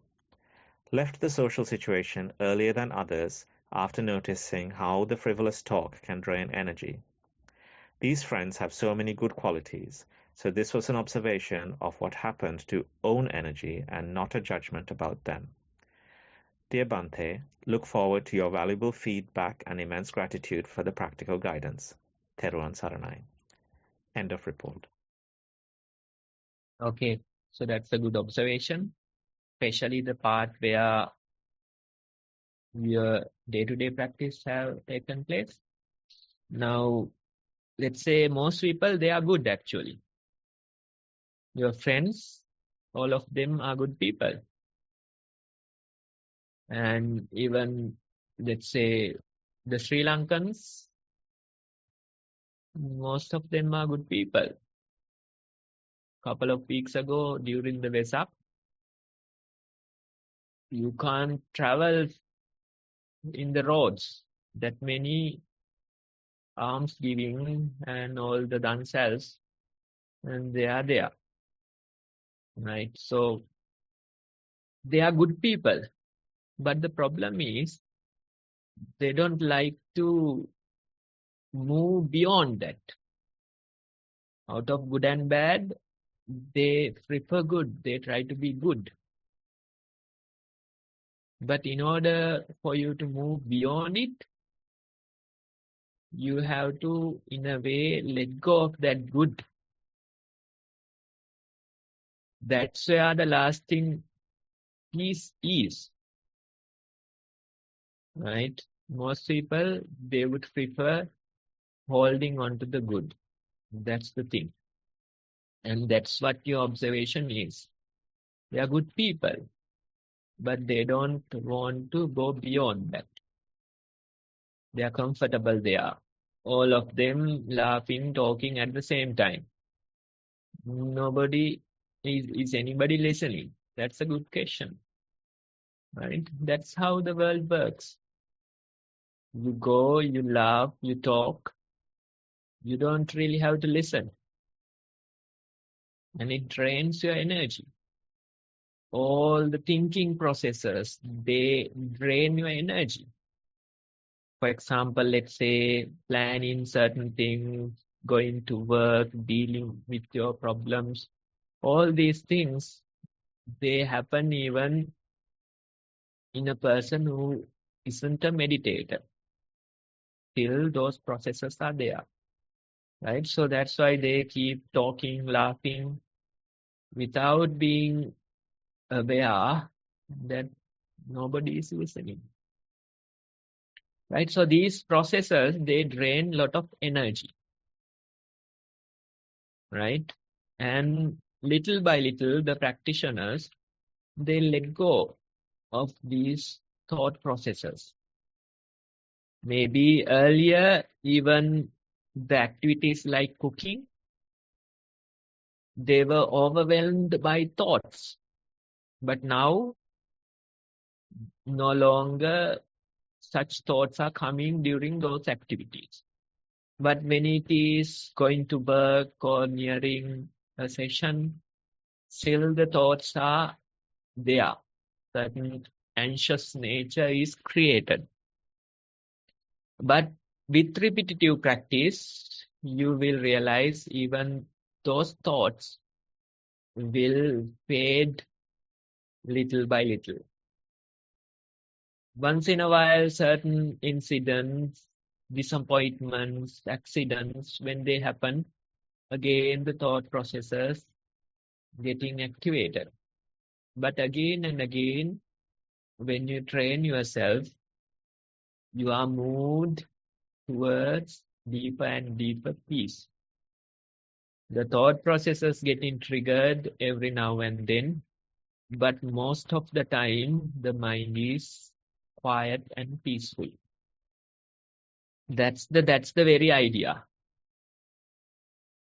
Left the social situation earlier than others after noticing how the frivolous talk can drain energy. These friends have so many good qualities, so this was an observation of what happened to own energy and not a judgment about them. Dear Bhante, look forward to your valuable feedback and immense gratitude for the practical guidance. Thero and Saranai. End of report. Okay, So that's a good observation, especially the part where your day-to-day practice have taken place. Now, let's say most people, they are good actually. Your friends, all of them are good people. And even, let's say, the Sri Lankans, most of them are good people. Couple of weeks ago, during the Vesak, you can't travel in the roads. That many alms giving and all the dansals, and they are there, right? So they are good people, but the problem is they don't like to move beyond that. Out of good and bad, they prefer good. They try to be good. But in order for you to move beyond it, you have to, in a way, let go of that good. That's where the lasting peace is, right? Most people, they would prefer holding on to the good. That's the thing. And that's what your observation is. They are good people, but they don't want to go beyond that. They are comfortable there. All of them laughing, talking at the same time. Nobody is anybody listening? That's a good question, right? That's how the world works. You go, you laugh, you talk. You don't really have to listen. And it drains your energy. All the thinking processes, they drain your energy. For example, let's say planning certain things, going to work, dealing with your problems. All these things, they happen even in a person who isn't a meditator. Still, those processes are there, right? So that's why they keep talking, laughing, without being aware that nobody is listening, right? So these processes, they drain a lot of energy, right? And little by little, the practitioners, they let go of these thought processes. Maybe earlier, even the activities like cooking, they were overwhelmed by thoughts. But now, no longer such thoughts are coming during those activities. But when it is going to work or nearing a session, still the thoughts are there. Certain anxious nature is created. But with repetitive practice, you will realize even those thoughts will fade little by little. Once in a while, certain incidents, disappointments, accidents, when they happen, again the thought processes getting activated. But again and again, when you train yourself, you are moved towards deeper and deeper peace. The thought processes getting triggered every now and then, but most of the time, the mind is quiet and peaceful. That's the very idea.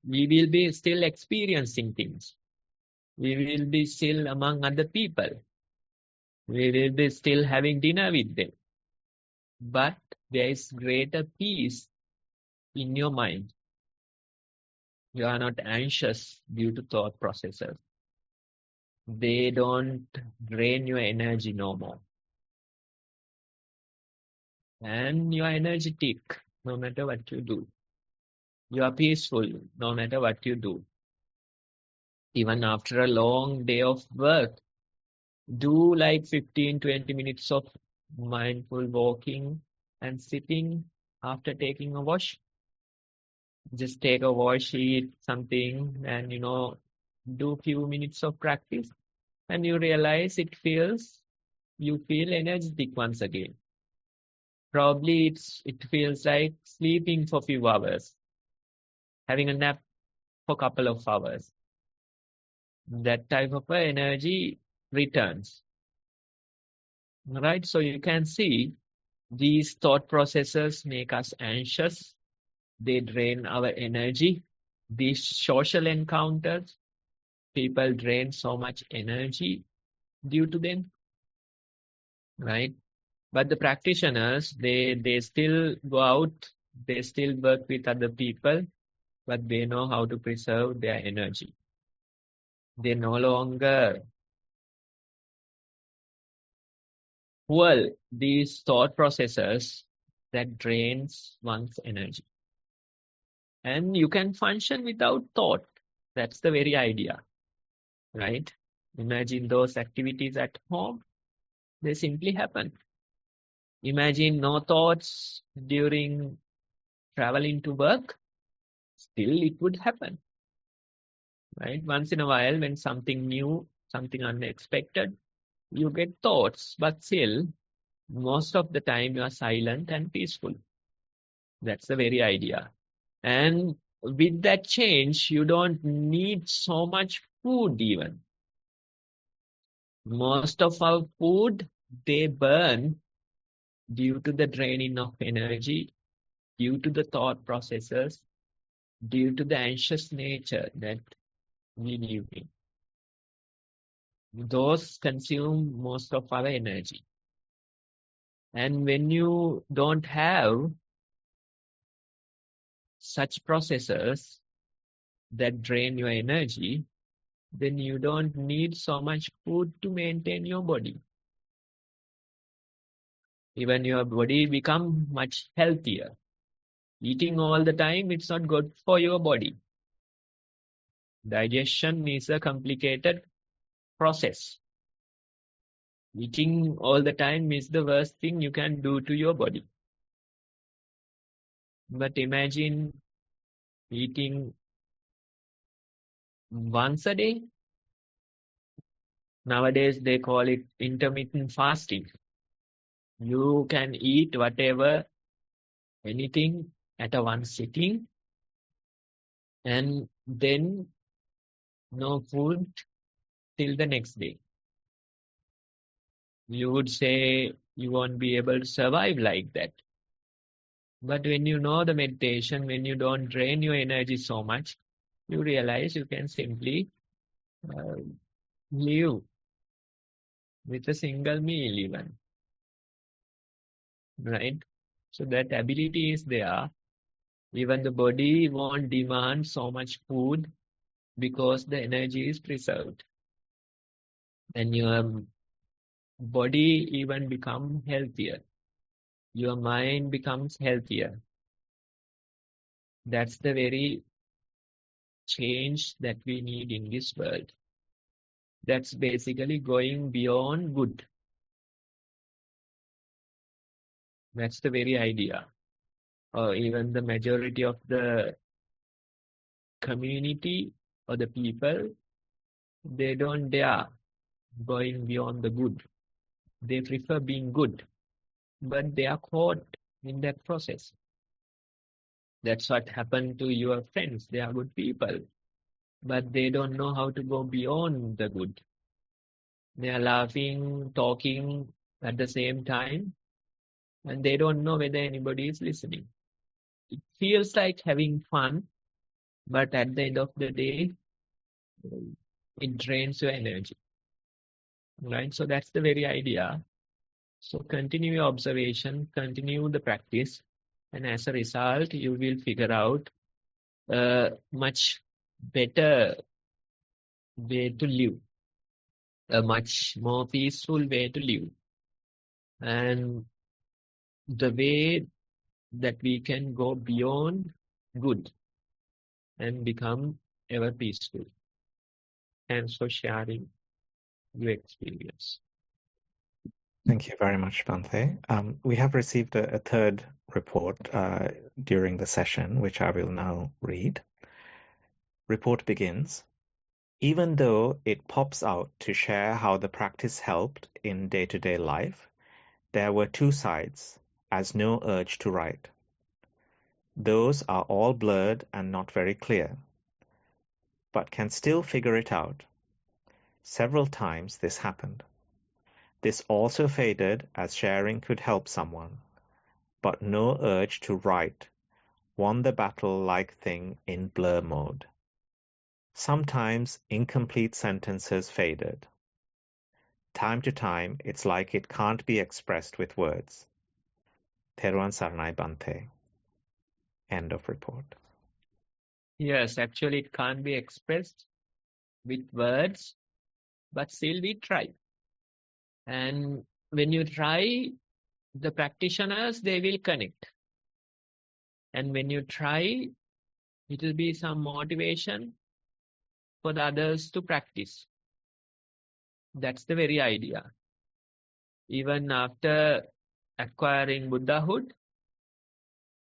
We will be still experiencing things. We will be still among other people. We will be still having dinner with them. But there is greater peace in your mind. You are not anxious due to thought processes. They don't drain your energy no more. And you are energetic no matter what you do. You are peaceful no matter what you do. Even after a long day of work, do like 15-20 minutes of mindful walking and sitting after taking a wash. Just take a wash, eat something, and do few minutes of practice, and you realize you feel energetic once again. Probably it feels like sleeping for few hours, having a nap for a couple of hours. That type of energy returns. Right? So you can see these thought processes make us anxious. They drain our energy. These social encounters, people drain so much energy due to them. Right? But the practitioners, they still go out, they still work with other people, but they know how to preserve their energy. They no longer fuel these thought processes that drains one's energy. And you can function without thought. That's the very idea, right? Imagine those activities at home. They simply happen. Imagine no thoughts during traveling to work. Still, it would happen, right? Once in a while, when something new, something unexpected, you get thoughts, but still, most of the time you are silent and peaceful. That's the very idea. And with that change, you don't need so much food even. Most of our food, they burn due to the draining of energy, due to the thought processes, due to the anxious nature that we live in. Those consume most of our energy. And when you don't have such processes that drain your energy, then you don't need so much food to maintain your body. Even your body become much healthier. Eating all the time, it's not good for your body. Digestion is a complicated process. Eating all the time is the worst thing you can do to your body. But imagine eating once a day. Nowadays, they call it intermittent fasting. You can eat whatever, anything at a one sitting, and then no food till the next day. You would say you won't be able to survive like that. But when you know the meditation, when you don't drain your energy so much, you realize you can simply live with a single meal even. Right? So that ability is there. Even the body won't demand so much food because the energy is preserved. And your body even becomes healthier. Your mind becomes healthier. That's the very change that we need in this world. That's basically going beyond good. That's the very idea. Or even the majority of the community or the people, they don't dare going beyond the good. They prefer being good, but they are caught in that process. That's what happened to your friends. They are good people, but they don't know how to go beyond the good. They are laughing, talking at the same time, and they don't know whether anybody is listening. It feels like having fun, but at the end of the day, it drains your energy. Right? So that's the very idea. So continue your observation, continue the practice, and as a result, you will figure out a much better way to live, a much more peaceful way to live. And the way that we can go beyond good and become ever peaceful. Thanks for sharing your experience. Thank you very much, Bhante. We have received a third report during the session, which I will now read. Report begins. Even though it pops out to share how the practice helped in day-to-day life, there were two sides, as no urge to write. Those are all blurred and not very clear, but can still figure it out. Several times this happened. This also faded as sharing could help someone, but no urge to write won the battle-like thing in blur mode. Sometimes incomplete sentences faded. Time to time, it's like it can't be expressed with words. Thero and Saranai Bante. End of report. Yes, actually it can't be expressed with words, but still we try. And when you try, the practitioners, they will connect. And when you try, it will be some motivation for the others to practice. That's the very idea. Even after acquiring Buddhahood,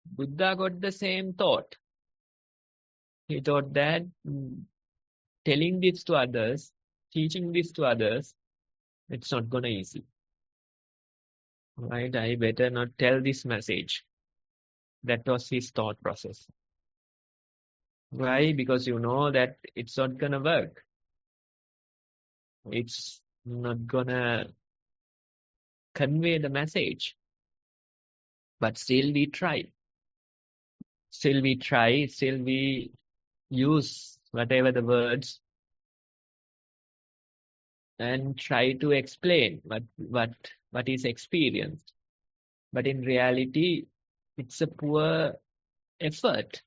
Buddha got the same thought. He thought that telling this to others, teaching this to others, it's not gonna easy. Right? I better not tell this message. That was his thought process. Why? Because you know that it's not gonna work. It's not gonna convey the message. But still we try. Still we try. Still we use whatever the words and try to explain what is experienced. But in reality, it's a poor effort.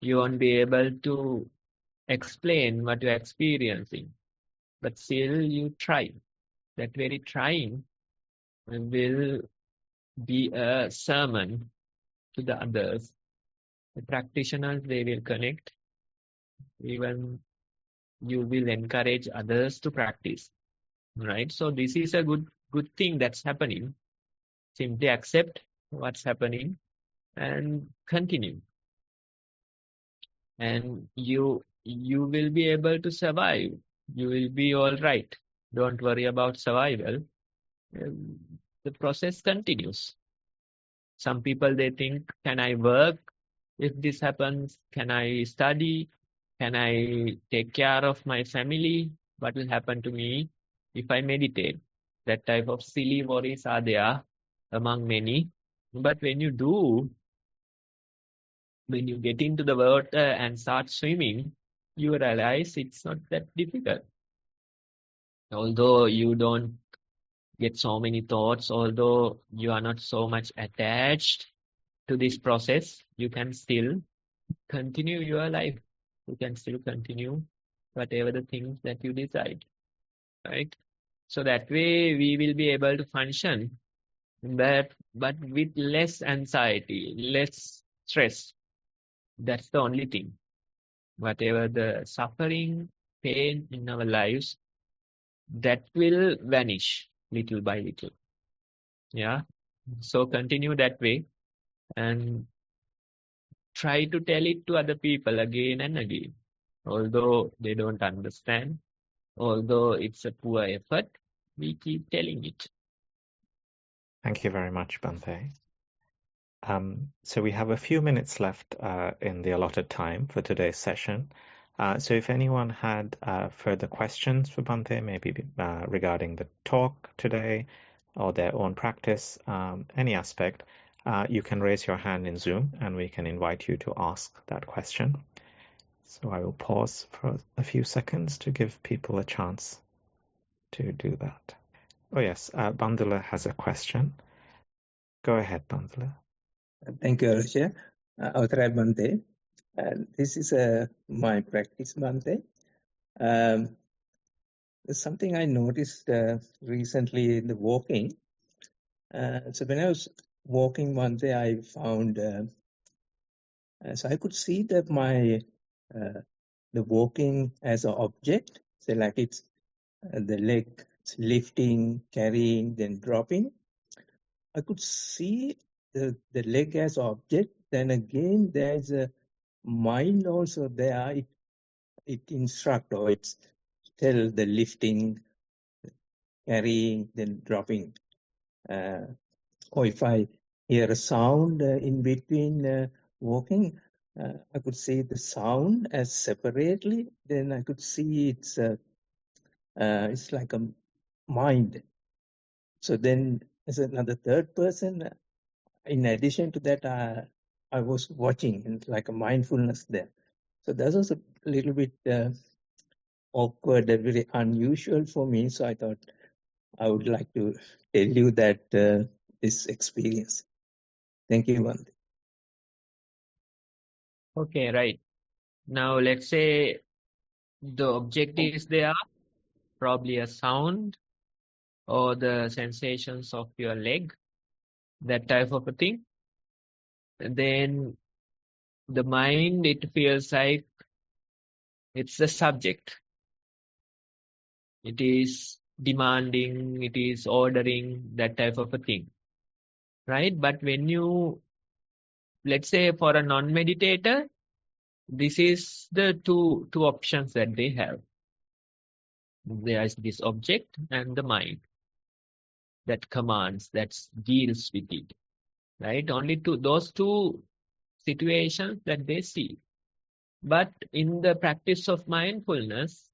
You won't be able to explain what you're experiencing. But still you try. That very trying will be a sermon to the others. The practitioners, they will connect. Even you will encourage others to practice. Right? So this is a good thing that's happening. Simply accept what's happening and continue. And you will be able to survive. You will be all right. Don't worry about survival. The process continues. Some people, they think, can I work if this happens? Can I study? Can I take care of my family? What will happen to me if I meditate? That type of silly worries are there among many. But when you do, when you get into the water and start swimming, you realize it's not that difficult. Although you don't get so many thoughts, although you are not so much attached to this process, you can still continue your life. You can still continue whatever the things that you decide, right? So that way we will be able to function, but with less anxiety, less stress. That's the only thing. Whatever the suffering, pain in our lives, that will vanish little by little. Yeah. So continue that way and try to tell it to other people again and again. Although they don't understand, although it's a poor effort, we keep telling it. Thank you very much, Bante. So we have a few minutes left in the allotted time for today's session. So if anyone had further questions for Bante, maybe regarding the talk today or their own practice, any aspect, you can raise your hand in Zoom and we can invite you to ask that question. So I will pause for a few seconds to give people a chance to do that. Oh yes, Bandula has a question. Go ahead, Bandula. Thank you, Arusha. Authorized Bante. This is my practice, Bante. There's something I noticed recently in the walking. So when I was walking one day, I found, so I could see that my, the walking as an object, so like it's the leg lifting, carrying, then dropping. I could see the leg as object. Then again, there's a mind also there. it instruct or it's tell the lifting, carrying, then dropping. Or if I hear a sound in between walking, I could see the sound as separately. Then I could see it's like a mind. So then, as another third person, in addition to that, I was watching, and like a mindfulness there. So that was a little bit awkward and very unusual for me. So I thought I would like to tell you that this experience. Thank you, Vande. Okay, right. Now let's say the object is there, probably a sound or the sensations of your leg, that type of a thing. And then the mind, it feels like it's the subject. It is demanding, it is ordering, that type of a thing. Right? But when you, let's say for a non-meditator, this is the two options that they have. There is this object and the mind that commands, that deals with it. Right? Only those two situations that they see. But in the practice of mindfulness,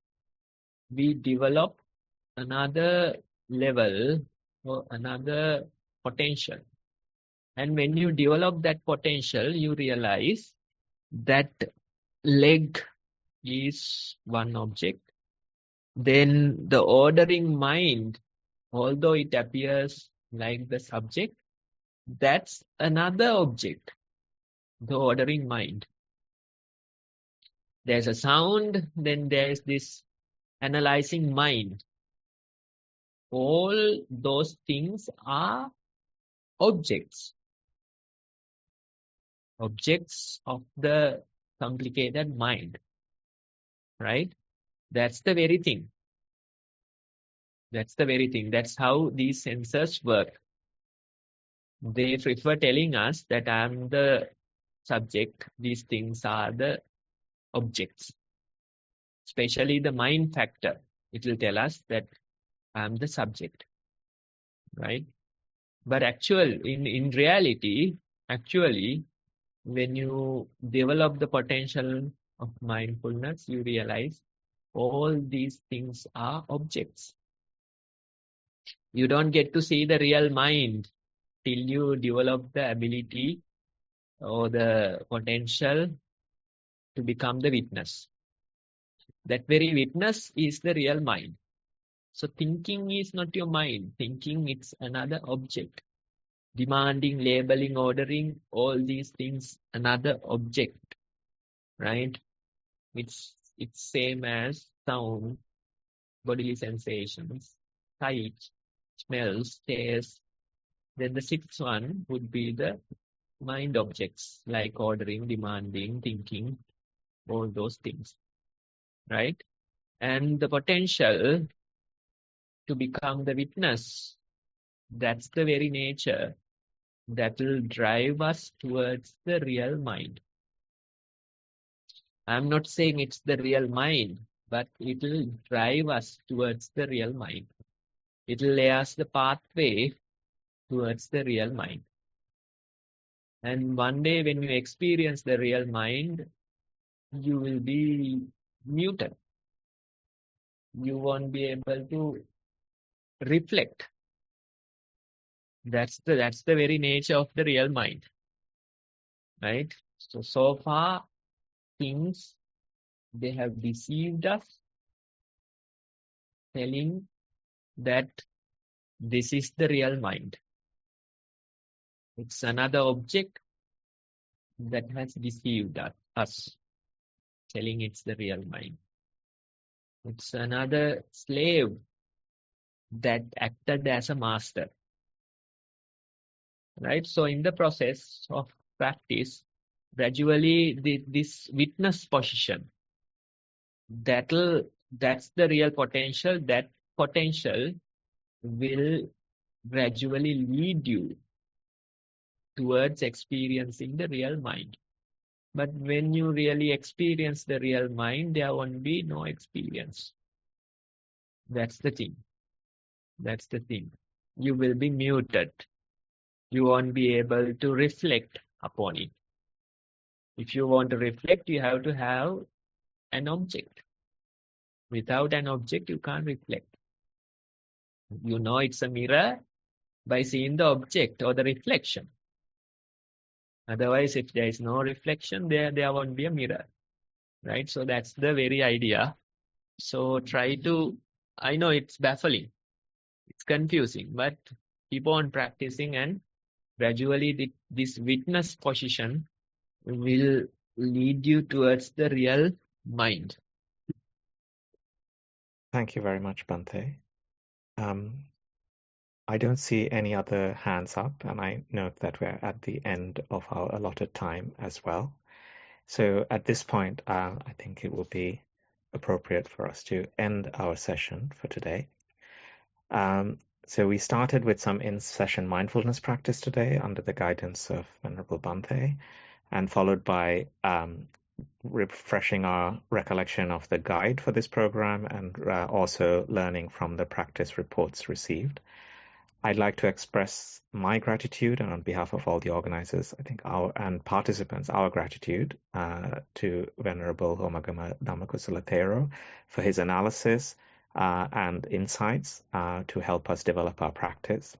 we develop another level or another potential. And when you develop that potential, you realize that leg is one object. Then the ordering mind, although it appears like the subject, that's another object, the ordering mind. There's a sound, then there's this analyzing mind. All those things are objects. Objects of the complicated mind. Right? That's the very thing. That's the very thing. That's how these senses work. They prefer telling us that I'm the subject. These things are the objects. Especially the mind factor. It will tell us that I'm the subject. Right? But in reality, when you develop the potential of mindfulness, you realize all these things are objects. You don't get to see the real mind till you develop the ability or the potential to become the witness. That very witness is the real mind. So thinking is not your mind. Thinking, it's another object. Demanding, labeling, ordering, all these things, another object. Right? It's same as sound, bodily sensations, sight, smells, taste. Then the sixth one would be the mind objects, like ordering, demanding, thinking, all those things. Right? And the potential to become the witness, that's the very nature that will drive us towards the real mind. I'm not saying it's the real mind, but it will drive us towards the real mind. It will lay us the pathway towards the real mind. And one day when you experience the real mind, you will be muted. You won't be able to reflect. That's the very nature of the real mind. Right? So far, things, they have deceived us, telling that this is the real mind. It's another object that has deceived us, telling it's the real mind. It's another slave that acted as a master. Right? So in the process of practice, gradually this witness position, that's the real potential. That potential will gradually lead you towards experiencing the real mind. But when you really experience the real mind, there won't be no experience. That's the thing. That's the thing. You will be muted. You won't be able to reflect upon it. If you want to reflect, you have to have an object. Without an object, you can't reflect. You know it's a mirror by seeing the object or the reflection. Otherwise, if there is no reflection, there won't be a mirror. Right? So that's the very idea. So try to, I know it's baffling. It's confusing, but keep on practicing, and gradually this witness position will lead you towards the real mind. Thank you very much, Bhante. I don't see any other hands up, and I note that we're at the end of our allotted time as well. So at this point, I think it will be appropriate for us to end our session for today. So we started with some in-session mindfulness practice today under the guidance of Venerable Bhante, and followed by refreshing our recollection of the guide for this program, and also learning from the practice reports received. I'd like to express my gratitude, and on behalf of all the organizers, I think and participants, our gratitude to Venerable Homagama Dhamma Thero for his analysis and insights to help us develop our practice.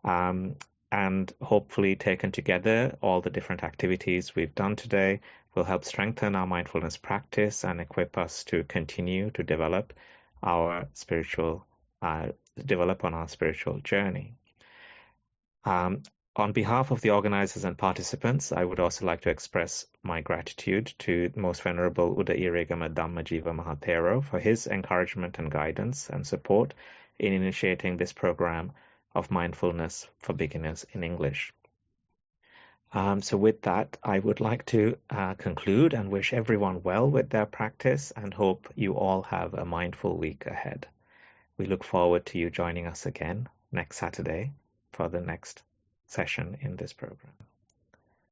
And hopefully, taken together, all the different activities we've done today will help strengthen our mindfulness practice and equip us to continue to develop our spiritual on our spiritual journey. On behalf of the organizers and participants, I would also like to express my gratitude to Most Venerable Uda Irigama Dhamma Jiva Mahathero for his encouragement and guidance and support in initiating this program of mindfulness for beginners in English. So with that, I would like to conclude and wish everyone well with their practice, and hope you all have a mindful week ahead. We look forward to you joining us again next Saturday for the next session in this program.